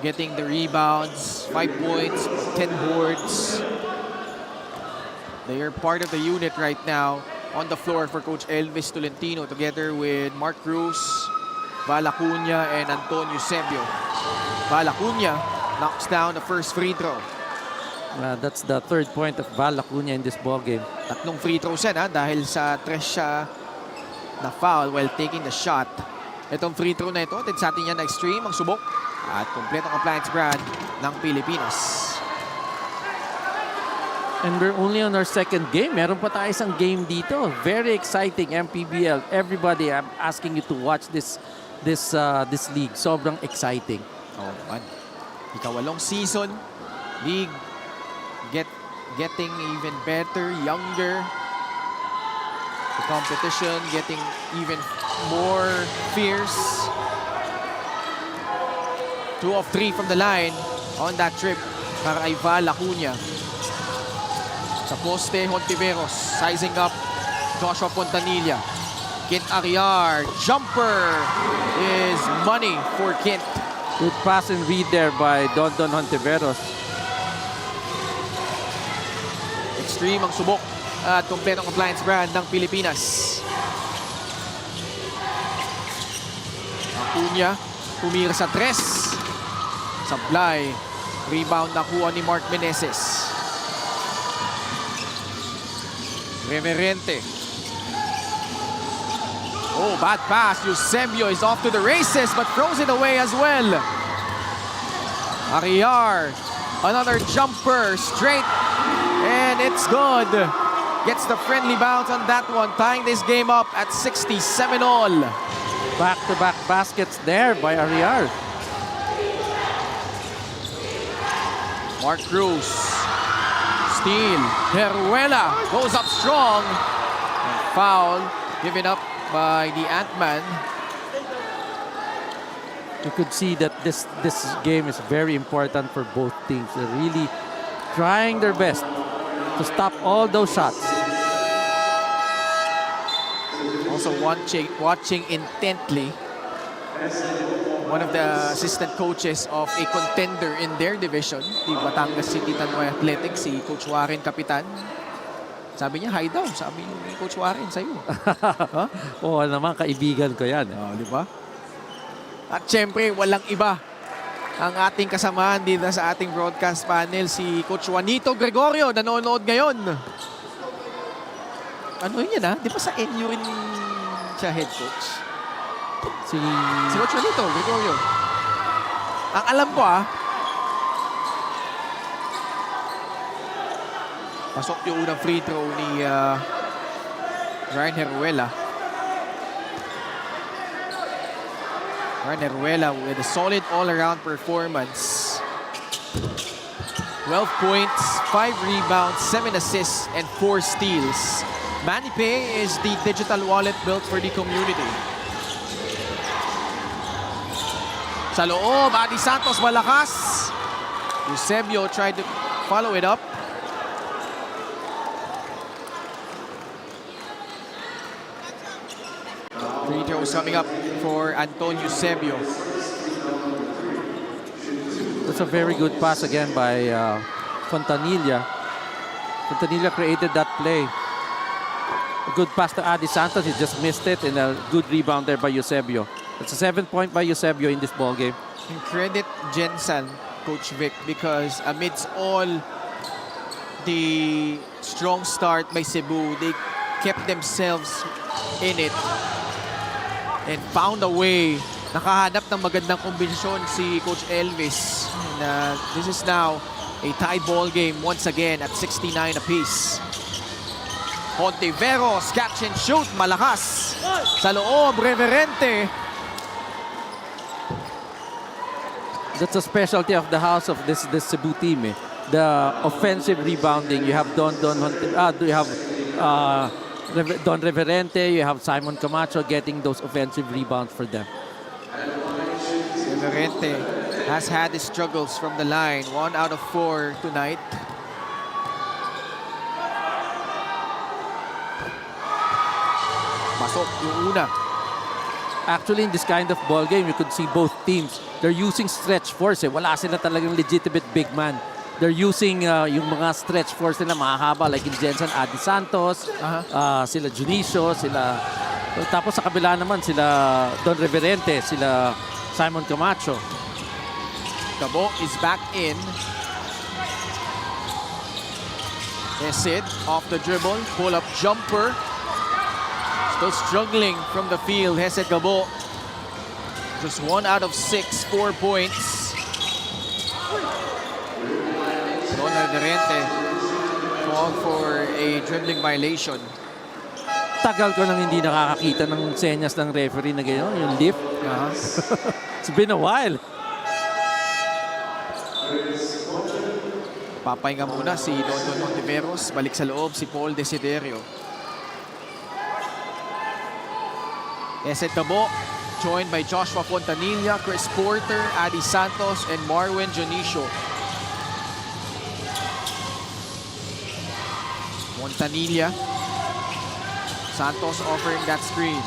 getting the rebounds, 5 points, 10 boards. They are part of the unit right now on the floor for Coach Elvis Tolentino together with Mark Cruz, Valacuña, and Antonio Sebio. Valacuña knocks down the first free throw. That's the 3rd point of Valacuña in this ballgame. Tatlong free throws yan dahil sa 3 siya na foul while taking the shot. Itong free throw na ito, din sa atin yan na extreme, ang subok at kompletong appliance brand ng Pilipinas. And we're only on our 2nd game. Meron pa tayo isang game dito. Very exciting MPBL. Everybody, I'm asking you to watch this league. Sobrang exciting. Oh man. Ika-8 season. League getting even better, younger. The competition getting even more fierce. 2 of 3 from the line on that trip para kay Valacuña. Sa poste, Hontiveros sizing up Joshua Fontanilla. Kent Ariar, jumper is money for Kent. Good pass and read there by Don Hontiveros. Extreme ang subok at kompletong appliance brand ng Pilipinas. Acuña, tumira sa 3. Sablay, rebound nakuha ni Mark Meneses. Reverente. Oh, bad pass. Eusebio is off to the races but throws it away as well. Ariar, another jumper, straight, and it's good. Gets the friendly bounce on that one, tying this game up at 67 all. Back-to-back baskets there by Ariar. Mark Cruz. Steal. Heruela goes up strong. And foul given up by the Ant-Man. You could see that this game is very important for both teams. They're really trying their best to stop all those shots. Also watching intently one of the assistant coaches of a contender in their division, the Batangas City Tannoy Athletics, si Coach Warren Kapitan. Sabi niya, hi daw. Sabi ni Coach Warren sa'yo. Oo naman, kaibigan ko yan. Oh, di ba? At syempre, walang iba ang ating kasamahan dito sa ating broadcast panel, si Coach Juanito Gregorio, nanonood ngayon. Ano yun ha? Di ba sa NU rin siya head coach? Si Coach Juanito Gregorio. Ang alam ko pasok yung unang free throw ni Ryan Heruela. Ryan Heruela with a solid all-around performance. 12 points, 5 rebounds, 7 assists, and 4 steals. MANNY Pay is the digital wallet built for the community. Sa loob, Adi Santos malakas. Eusebio tried to follow it up. Free throws coming up for Antonio Eusebio. That's a very good pass again by Fontanilla. Fontanilla created that play. A good pass to Adi Santos. He just missed it, and a good rebound there by Eusebio. That's a 7-point by Eusebio in this ball game. And credit Gensan, Coach Vic, because amidst all the strong start by Cebu, they kept themselves in it and found a way. Nakahanap ng magandang kombinasyon si Coach Elvis. And, this is now a tied ball game once again at 69 apiece. Hontiveros, catch and shoot, malakas. Sa loob, Reverente. That's a specialty of the house of this Cebu team. The offensive rebounding. You have Don Reverente, you have Simon Camacho getting those offensive rebounds for them. Reverente has had his struggles from the line. 1 out of 4 tonight. Pasok yung una. Actually, in this kind of ball game, you could see both teams. They're using stretch force. Wala sila talagang legitimate big man. They're using yung mga stretch force nila mahahaba, like in Gensan, Adi Santos, sila Junicio, sila... Tapos sa kabila naman, sila Don Reverente, sila Simon Camacho. Cabo is back in. Esid off the dribble, pull-up jumper. Still struggling from the field, Hesed Cabo. Just 1 out of 6, 4 points. Don Reverente called for a dribbling violation. Tagal ko nang hindi nakakakita ng senyas ng referee na gano'n, yung lift. It's been a while. Papahinga muna si Don Hontiveros. Balik sa loob si Paul Desiderio. Eset Cabo, joined by Joshua Fontanilla, Chris Porter, Adi Santos, and Marwin Jonicio. Fontanilla. Santos offering that screen.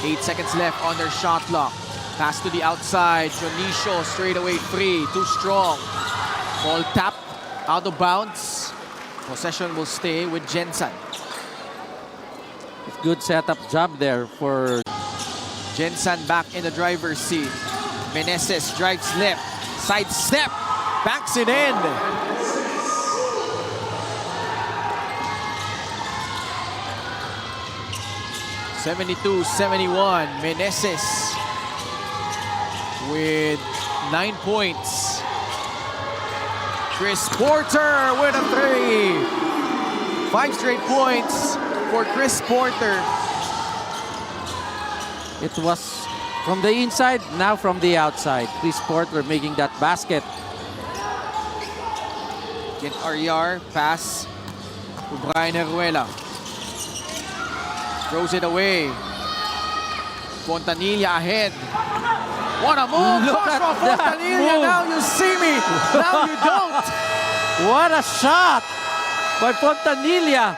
8 seconds left on their shot clock. Pass to the outside. Jonicio straight away free. Too strong. Ball tapped out of bounds. Possession will stay with Gensan. Good setup job there for Gensan back in the driver's seat. Meneses drives left. Side step. Backs it in. (72-71). Meneses with 9 points. Chris Porter with a 3. 5 straight points for Chris Porter. It was from the inside, now from the outside. Chris Porter making that basket. Get Ariar, pass to Brian Heruela. Throws it away. Fontanilla ahead. What a move! Look at Joshua that Fontanilla, move. now you see me, now you don't. What a shot by Fontanilla.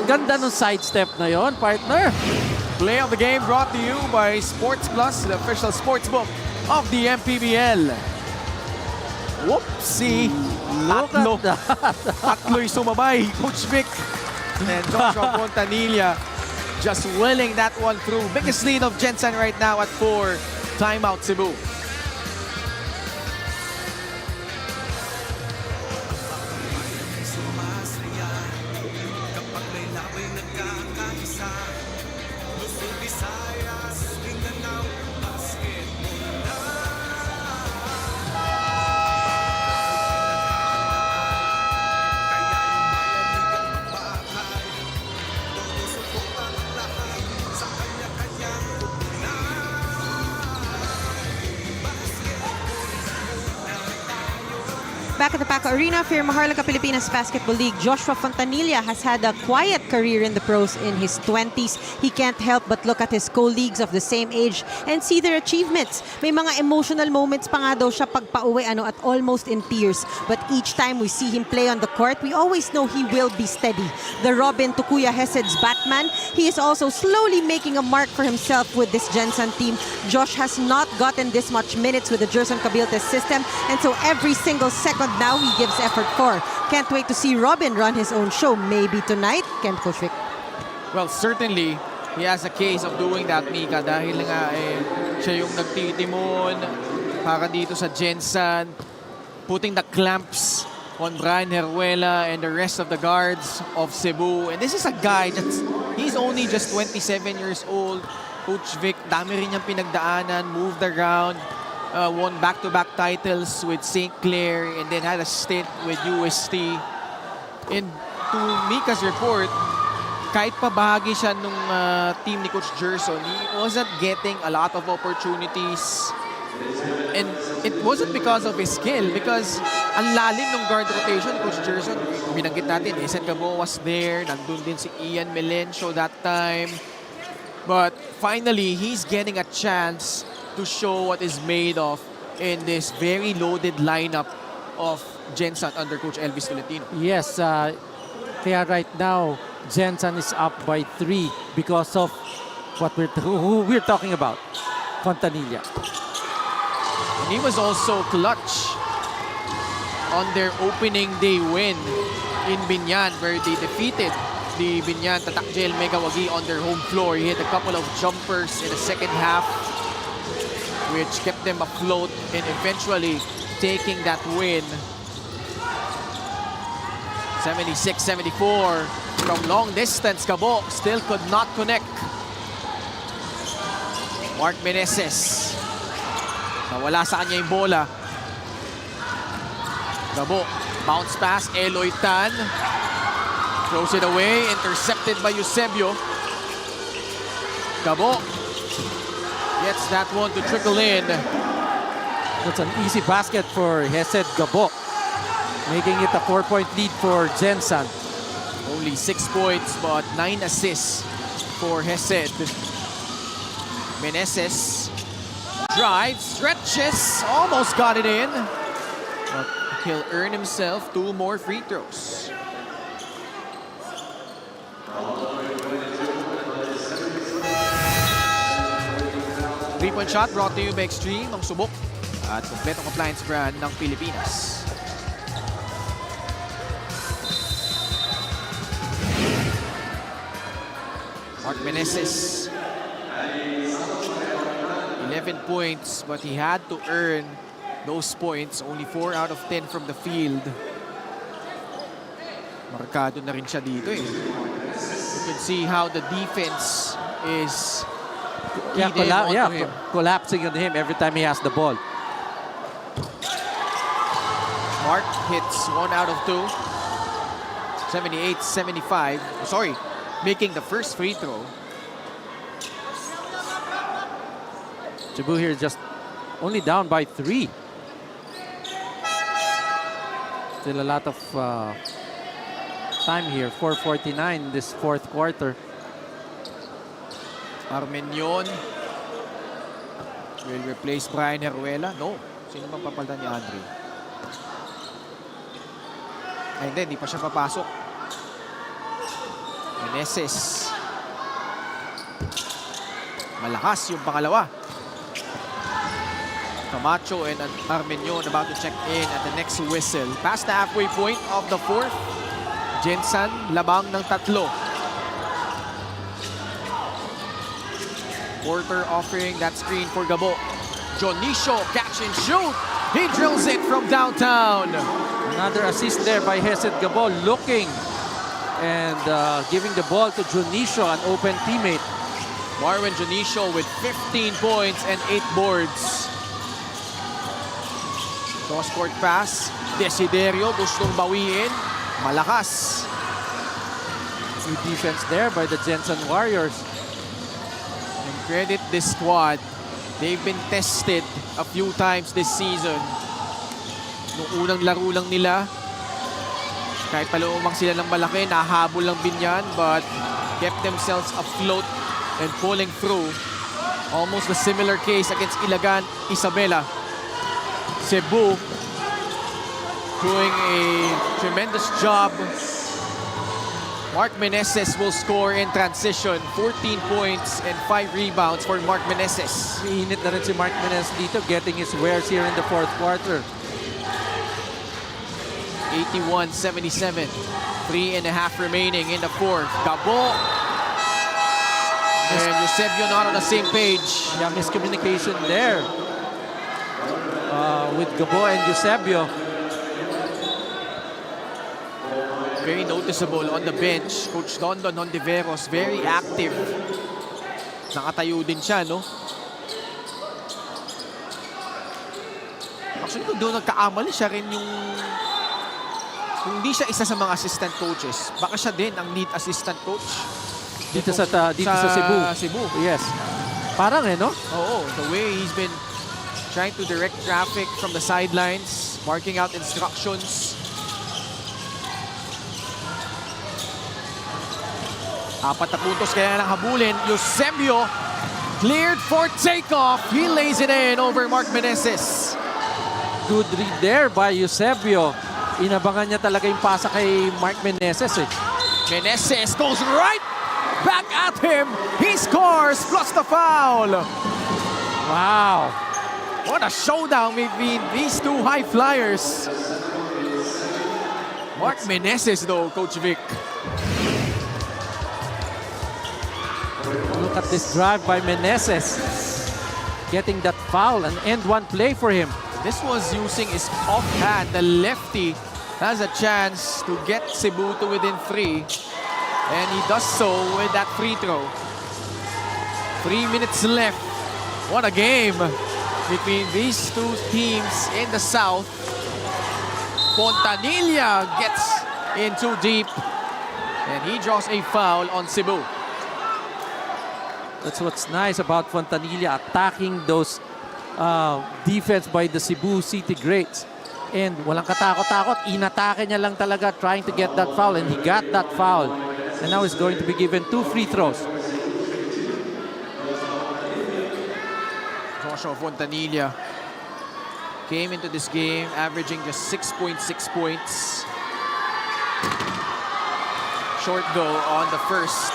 Ganda ng sidestep na yon, partner. Play of the game brought to you by Sports Plus, the official sports book of the MPBL. Whoopsie. Look Tatlo. at that. Tatlo'y sumabay. Coach Vic and Joshua Fontanilla just willing that one through. Biggest lead of Gensan right now at 4. Timeout Cebu. Sumasaya kapag may laway nagkakaisa. Luzon, Visayas, Mindanao, basketball na. Kaya yung malamig ang bahay. Todo suporta ng lahat sa kanya-kanyang pupunan. Back at the PACQUIAO Arena, Fair Maharlika Pilipinas Basketball League, Joshua Fontanilla has had a quiet career in the pros in his 20s. He can't help but look at his colleagues of the same age and see their achievements. May mga emotional moments pa nga daw siya pagpa-uwi at almost in tears. But each time we see him play on the court, we always know he will be steady. The Robin to Kuya Hesed's Batman, he is also slowly making a mark for himself with this Gensan team. Josh has not gotten this much minutes with the Gerson Cabiltes system, and so every single second now he gives effort for. Can't wait to see Robin run his own show. Maybe tonight, Kent Coach Vic. Well, certainly, he has a case of doing that, Mika, dahil nga siya yung nagtitimon para dito sa Gensan, putting the clamps on Brian Heruela and the rest of the guards of Cebu. And this is a guy he's only just 27 years old. Coach Vic, dami rin niyang pinagdaanan, moved around, won back-to-back titles with St. Clair and then had a stint with UST. And to Mika's report, kahit pa bahagi siya nung team ni Coach Gerson, he wasn't getting a lot of opportunities. And it wasn't because of his skill, because ang lalim ng guard rotation ni Coach Gerson. Binanggit natin, Esen Gabo was there, nandun din si Ian Melencio that time. But finally, he's getting a chance to show what is made of in this very loaded lineup of Gensan under Coach Elvis Tolentino. Yes, kaya right now, Gensan is up by 3 because of who we're talking about, Fontanilla. And he was also clutch on their opening day win in Binyan, where they defeated the Binyan Tatakjel Megawagi on their home floor. He hit a couple of jumpers in the second half, which kept them afloat and eventually taking that win. 76-74 from long distance. Gabo still could not connect. Mark Meneses. Nawala sa kanya yung bola. Gabo, bounce pass, Eloy Tan. Throws it away, intercepted by Eusebio. Gabo gets that one to trickle in. That's an easy basket for Hesed Gabo, making it a 4-point lead for Gensan. Only 6 points, but 9 assists for Hesed. Meneses drives, stretches, almost got it in. But he'll earn himself 2 more free throws. Three-point shot brought to you by Extreme, ang subok at kompletong appliance brand ng Pilipinas. Mark Meneses, 11 points, but he had to earn those points. Only 4 out of 10 from the field. Markado na rin siya dito eh. You can see how the defense is Collapsing on him every time he has the ball. Mark hits 1 out of 2. 78-75. Sorry, making the first free throw. Cebu here just only down by 3. Still a lot of time here. 4:49 this fourth quarter. Armenion will replace Brian Heruela. No. Sino bang papalitan ni Andre? Ay, hindi pa siya papasok. Meneses. Malakas yung pangalawa. Camacho and Armenion about to check in at the next whistle. Past the halfway point of the fourth. Gensan, labang ng 3. Porter offering that screen for Gabo. Jonicio, catch and shoot. He drills it from downtown. Another assist there by Hesed Gabo, looking and giving the ball to Jonicio, an open teammate. Marwin Jonicio with 15 points and 8 boards. Cross-court pass. Desiderio gustong bawiin. Malakas. Good defense there by the Gensan Warriors. And credit this squad. They've been tested a few times this season. Nung unang laro lang nila, kahit palumang sila ng malaki, nahabol lang Binyan, but kept themselves afloat and pulling through. Almost a similar case against Ilagan, Isabela. Cebu doing a tremendous job. Mark Meneses will score in transition. 14 points and 5 rebounds for Mark Meneses. Init na rin si Mark Meneses dito, getting his wares here in the fourth quarter. 81-77. 3.5 remaining in the fourth. Gabo. And Eusebio not on the same page. Yeah, miscommunication there with Gabo and Eusebio. Very noticeable on the bench. Coach Dondon Hontiveros, very active. Nakatayo din siya, no? Actually, kung doon nagkaamali, siya rin yung... Kung hindi siya isa sa mga assistant coaches, baka siya din ang lead assistant coach. Dito sa Cebu. Cebu. Yes. Parang no? Oo, the way he's been trying to direct traffic from the sidelines, marking out instructions. 4 na puntos kaya nang habulin. Eusebio cleared for takeoff. He lays it in over Mark Meneses. Good read there by Eusebio. Inabangan niya talaga yung pasa kay Mark Meneses. Meneses goes right back at him. He scores plus the foul. Wow. What a showdown between these two high flyers. Mark Meneses though, Coach Vic. Look at this drive by Meneses. Getting that foul, an end-one play for him. This was using his offhand. The lefty has a chance to get Cebu to within 3. And he does so with that free throw. 3 minutes left. What a game between these two teams in the South. Fontanilla gets in too deep. And he draws a foul on Cebu. That's what's nice about Fontanilla, attacking those defense by the Cebu City Greats. And walang katakot-takot, inatake niya lang talaga trying to get that foul, and he got that foul. And now he's going to be given 2 free throws. Joshua Fontanilla came into this game averaging just 6.6 points. Short though on the first.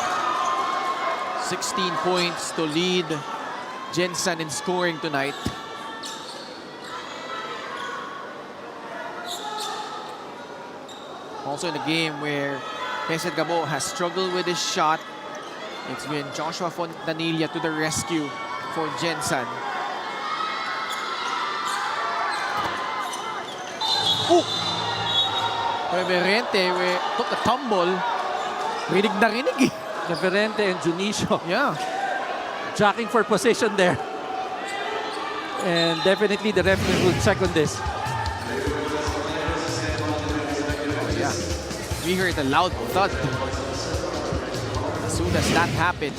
16 points to lead Gensan in scoring tonight. Also in a game where Hesed Gabo has struggled with his shot. It's been Joshua Fontanilla to the rescue for Gensan. Oh! Reverente took a tumble. Rinig na rinig eh. Reverente and Junicio. Yeah. Jockeying for position there. And definitely the referee will check on this. Yeah. We heard a loud thud as soon as that happened.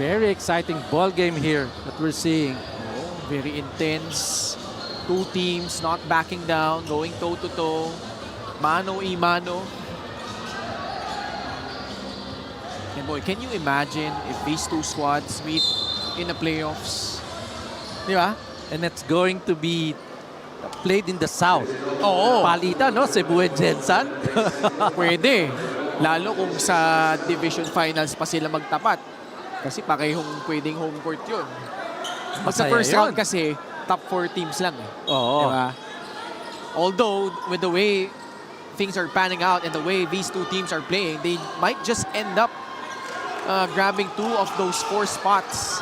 Very exciting ball game here that we're seeing. Oh, very intense. Two teams not backing down, going toe-to-toe. Mano-y-mano. And boy, can you imagine if these two squads meet in the playoffs? Di ba? And it's going to be played in the South. Oo. Palitan, no? Cebu and Gensan. Pwede. Lalo kung sa division finals pa sila magtapat. Kasi parehong pwedeng home court yun. Pag sa Masaya first yun. round kasi, top 4 teams lang eh. Oo. Diba? Although, with the way things are panning out and the way these two teams are playing, they might just end up grabbing 2 of those 4 spots.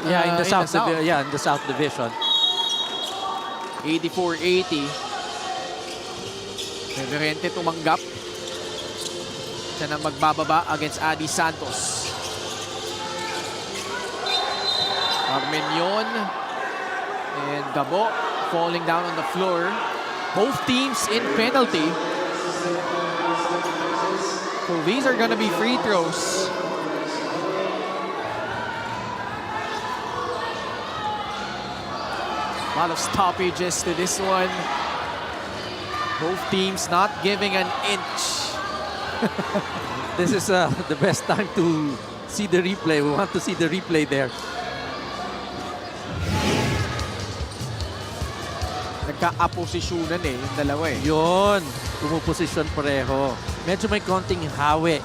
Yeah, in the South. South. Yeah, in the South Division. 84-80. Reverente tumanggap. Siya na magbababa against Adi Santos. Armenion and Gabo falling down on the floor. Both teams in penalty. So these are gonna be free throws. A lot of stoppages to this one. Both teams not giving an inch. This is the best time to see the replay. We want to see the replay there. Nagka-aposisyonan eh, yung dalawa eh. Yun. Pumuposisyon pareho. Medyo may konting hawi.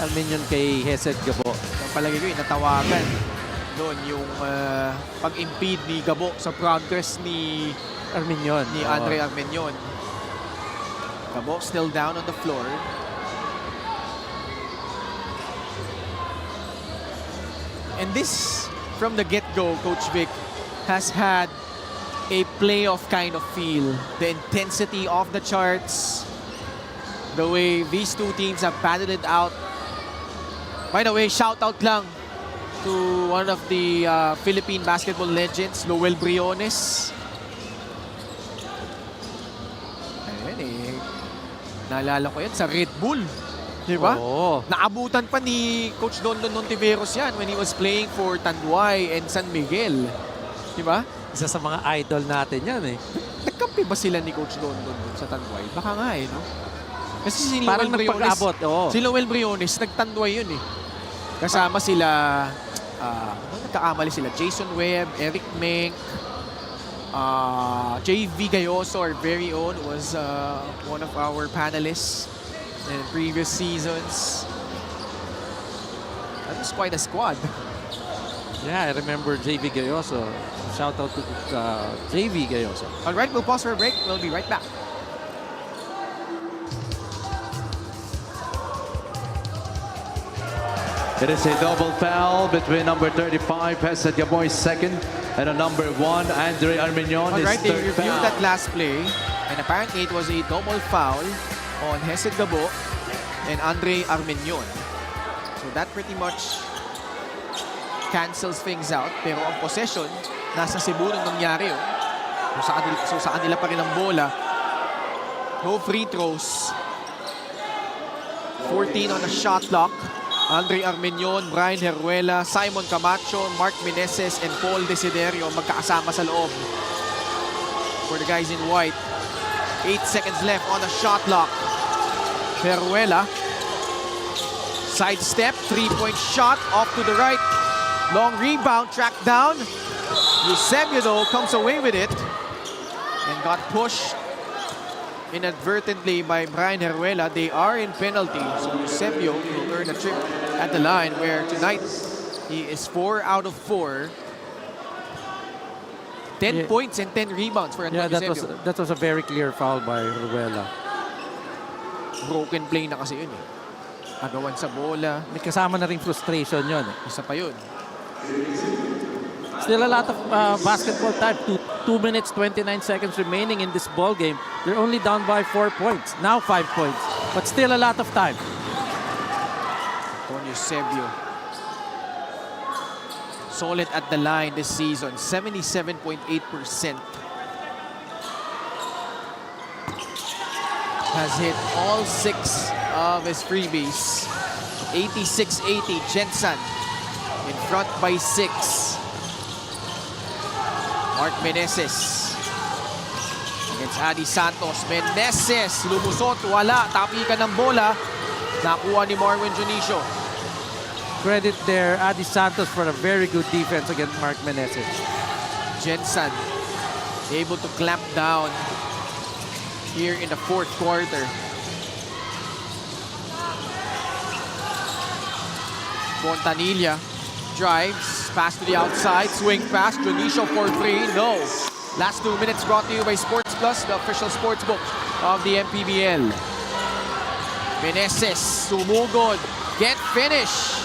Armenion kay Hesed Gabo. Ang palagi ko yung natawagan doon yung pag-impede ni Gabo sa progress ni Armenion. Andre Armenion. Gabo still down on the floor. And this, from the get-go, Coach Vic has had a playoff kind of feel. The intensity off the charts. The way these two teams have battled it out. By the way, shout out lang to one of the Philippine basketball legends, Lowell Briones. Ayan eh. Naalala ko yan sa Red Bull. Diba? Oo. Naabutan pa ni Coach Don Nontiveros yan when he was playing for Tanduay and San Miguel. Diba? Isa sa mga idol natin yan eh. Nagkampi ba sila ni Coach Don sa Tanduay? Baka nga eh, no? Kasi si Parang Lowell Briones, nagpag-abot, oo. si Lowell Briones, nagtanduay yun eh. Kasama sila, nagkakamali sila, Jason Webb, Eric Meng, JV Gayoso, our very own, was one of our panelists in previous seasons. That was quite a squad. Yeah, I remember JV Gayoso. Shout out to JV Gayoso. All right, we'll pause for a break. We'll be right back. It is a double foul between number 35, Hesed Gaboy's second, and a number 1, Andre Armenion, All his right, they third reviewed foul. that last play, and apparently it was a double foul on Hesed Gabo and Andre Armenion. So that pretty much cancels things out. Pero ang possession, nasa Cebu nung nangyari yun. So sa kanila pa rin ang bola. No free throws. 14 on the shot clock. Andre Armenion, Brian Heruela, Simon Camacho, Mark Meneses, and Paul Desiderio magkakasama sa loob. For the guys in white. 8 seconds left on the shot clock. Heruela. Sidestep, 3-point shot off to the right. Long rebound, tracked down. Eusebio though comes away with it and got pushed inadvertently by Brian Heruela. They are in penalty, so Eusebio will earn a trip at the line where tonight he is 4 out of 4. 10 points and 10 rebounds for Antonio Eusebio. that was a very clear foul by Heruela. Broken play na kasi yun eh. Agawan sa bola. May kasama na rin frustration yun. Isa pa yun. Still a lot of basketball time. 2 minutes, 29 seconds remaining in this ball game. They're only down by 4 points. Now 5 points. But still a lot of time. Antonio Eusebio. Solid at the line this season. 77.8%. Has hit all 6 of his freebies. 86-80, Gensan in front by 6. Mark Meneses against Adi Santos. Meneses lumusot, wala. Tapikan ng bola. Nakuha ni Marwin Junicio. Credit there, Adi Santos, for a very good defense against Mark Meneses. Gensan able to clamp down here in the 4th quarter. 4 Fontanilla drives, pass to the outside, swing pass, Junicio for 3, no. Last 2 minutes brought to you by Sports Plus, the official sports book of the MPBL. Meneses, sumugod, get finish.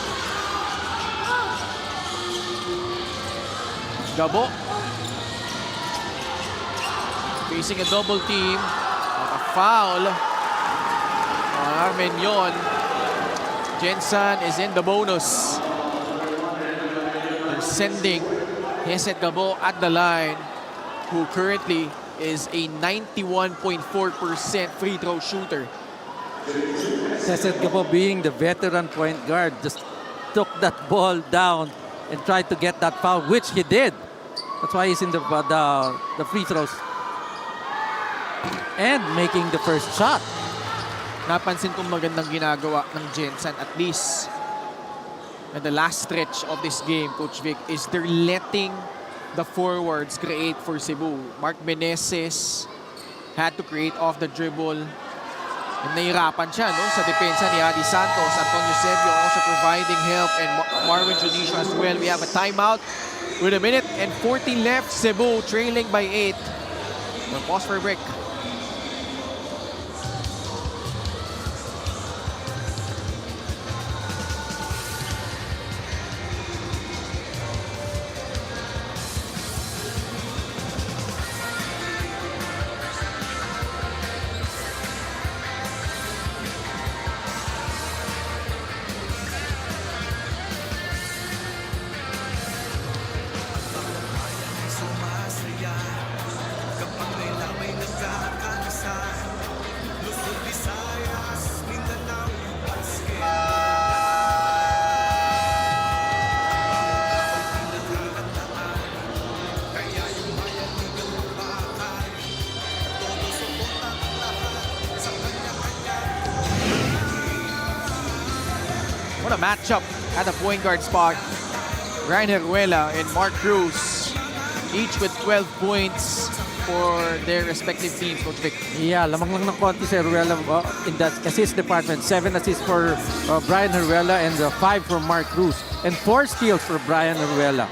Gabo. Facing a double team. A foul. Armenion. Gensan is in the bonus. They're sending Heset Gabo at the line, who currently is a 91.4% free throw shooter. Heset Gabo, being the veteran point guard, just took that ball down and tried to get that foul, which he did. That's why he's in the free throws and making the first shot. Napansin kong magandang ginagawa ng Gensan, at least in the last stretch of this game, Coach Vic, is they're letting the forwards create for Cebu. Mark Meneses had to create off the dribble. And nahirapan siya, no, sa depensa ni Adi Santos. Antonio Sebio also providing help, and Marvin Junicio as well. We have a timeout with 1 minute and 40 left. Cebu trailing by 8. We'll pause for a break. Sumasaya kapag may lamay nagkakalasa. Luzon, Visayas, Mindanao, basket. Kaya yung bayan nilang mabakay. Todo suporta ang lahat sa kanya-kanya. What a matchup at the point guard spot. Ryan Heruela and Mark Cruz, each with 12 points for their respective teams, Coach Vic. Yeah, lamang lang ng konti si Heruela in the assist department. 7 assists for Brian Heruela and 5 for Mark Cruz. And 4 steals for Brian Heruela.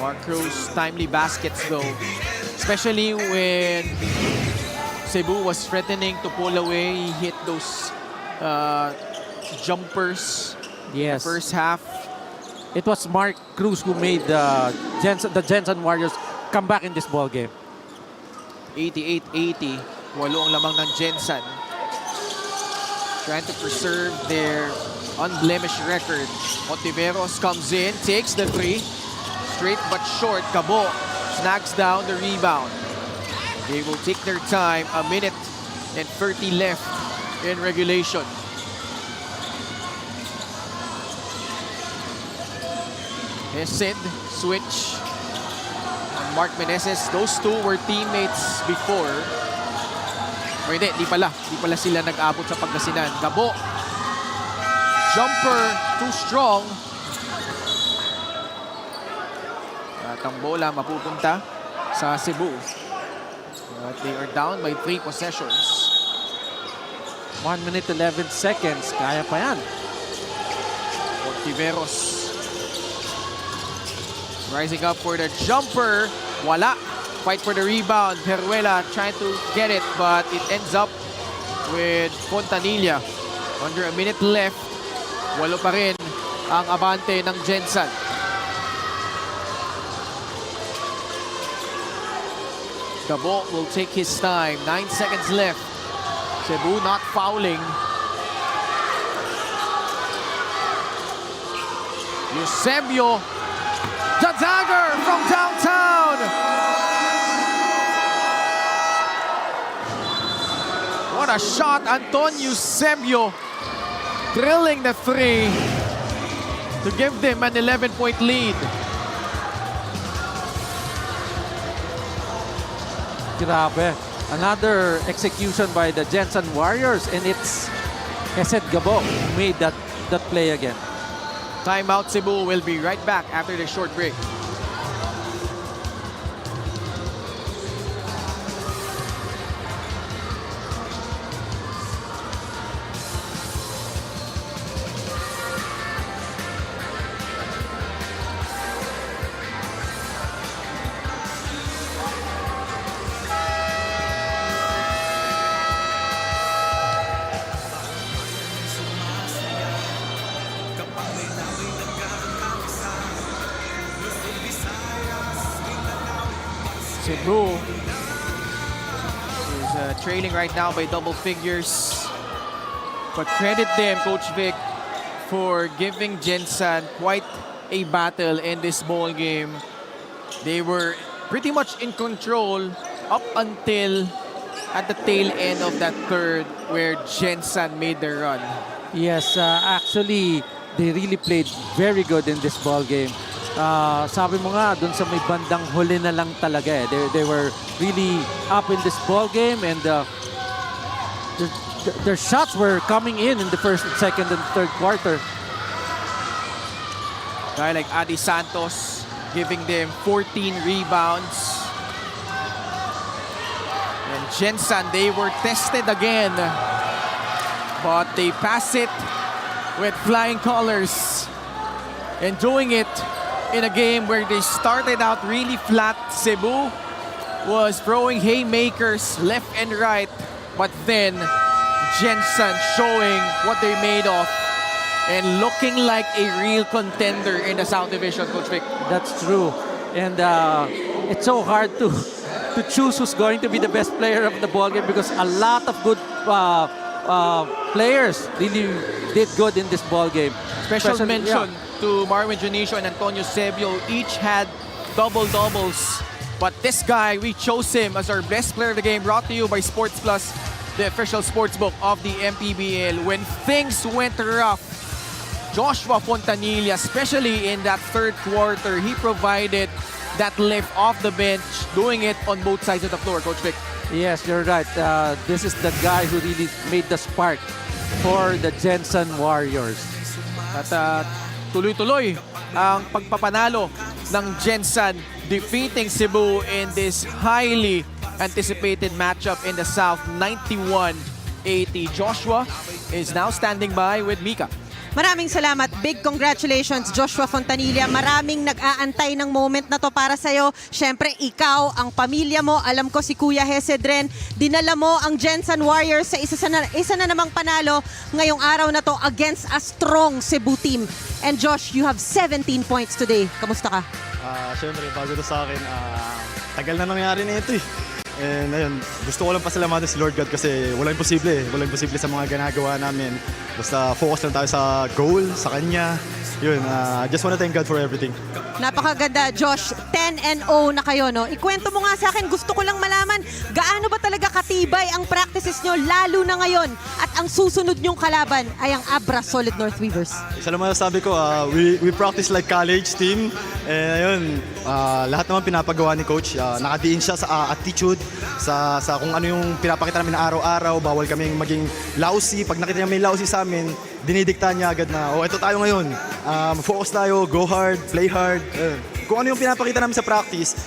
Mark Cruz, timely baskets though. Especially when Cebu was threatening to pull away. He hit those jumpers Yes. first half. It was Mark Cruz who made the Gensan Warriors come back in this ball game. 88-80. 8 ang lamang ng Gensan. Trying to preserve their unblemished record. Ontiveros comes in, takes the 3. Straight but short. Gabo snags down the rebound. They will take their time. 1 minute and 30 left in regulation. Heset, switch on Mark Meneses. Those two were teammates before. O hindi, di pala sila nag-abot sa Pangasinan. Gabo. Jumper, too strong. At ang bola mapupunta sa Cebu. But they are down by 3 possessions. 1 minute 11 seconds. Kaya pa yan. Ontiveros rising up for the jumper. Wala. Fight for the rebound. Heruela trying to get it, but it ends up with Fontanilla. Under 1 minute left. 8 pa rin ang abante ng Gensan. Gabo will take his time. 9 seconds left. Cebu not fouling. Eusebio. The dagger from downtown. What a shot, Antonio Eusebio. Drilling the 3 to give them an 11-point lead. Grabe. Another execution by the Gensan Warriors, and it's Heset Gabo who made that play again. Timeout, Cebu will be right back after the short break. Cebu is trailing right now by double figures. But credit them, Coach Vic, for giving Gensan quite a battle in this ball game. They were pretty much in control up until at the tail end of that third where Gensan made their run. Yes, actually, they really played very good in this ball game. Sabi mo nga, dun sa may bandang huli na lang talaga eh. They were really up in this ball game and their shots were coming in the first, second, and third quarter. Guy like Adi Santos giving them 14 rebounds. And Gensan, they were tested again. But they pass it with flying colors. And doing it in a game where they started out really flat. Cebu was throwing haymakers left and right. But then Gensan showing what they made of and looking like a real contender in the South Division, Coach Vic. That's true. And it's so hard to choose who's going to be the best player of the ball game because a lot of good players really did good in this ball game. Special mention to Marvin Junicio and Antonio Sebio. Each had double-doubles. But this guy, we chose him as our best player of the game. Brought to you by Sports Plus, the official sportsbook of the MPBL. When things went rough, Joshua Fontanilla, especially in that third quarter, he provided that lift off the bench, doing it on both sides of the floor, Coach Vic. Yes, you're right. This is the guy who really made the spark for the Gensan Warriors. At tuloy-tuloy ang pagpapanalo ng Gensan, defeating Cebu in this highly anticipated matchup in the South, 91-80. Joshua is now standing by with Mika. Maraming salamat. Big congratulations, Joshua Fontanilla. Maraming nag-aantay ng moment na to para sa'yo. Siyempre, ikaw, ang pamilya mo, alam ko si Kuya Hesedren, dinala mo ang Gensan Warriors sa isa na namang panalo ngayong araw na to against a strong Cebu team. And Josh, you have 17 points today. Kamusta ka? Siyempre, bago to sa akin, tagal na nangyari na ito eh. And ayun, gusto ko lang pasalamatan si Lord God kasi walang imposible eh. Walang imposible sa mga ginagawa namin. Basta focus lang tayo sa goal, sa Kanya. Yun, just wanna thank God for everything. Napakaganda, Josh. 10-0 na kayo, no? Ikwento mo nga sa akin, gusto ko lang malaman, gaano ba talaga katibay ang practices nyo lalo na ngayon at ang susunod nyong kalaban ay ang Abra Solid North Weavers? Isa lang masasabi ko, we practice like college team. And ayun, lahat naman pinapagawa ni Coach. Nakadiin siya sa attitude, sa kung ano yung pinapakita namin na araw-araw. Bawal kaming maging lousy. Pag nakita niya may lousy sa amin, dinidikta niya agad na, oh, ito tayo ngayon. Focus tayo, go hard, play hard. Kung ano yung pinapakita namin sa practice,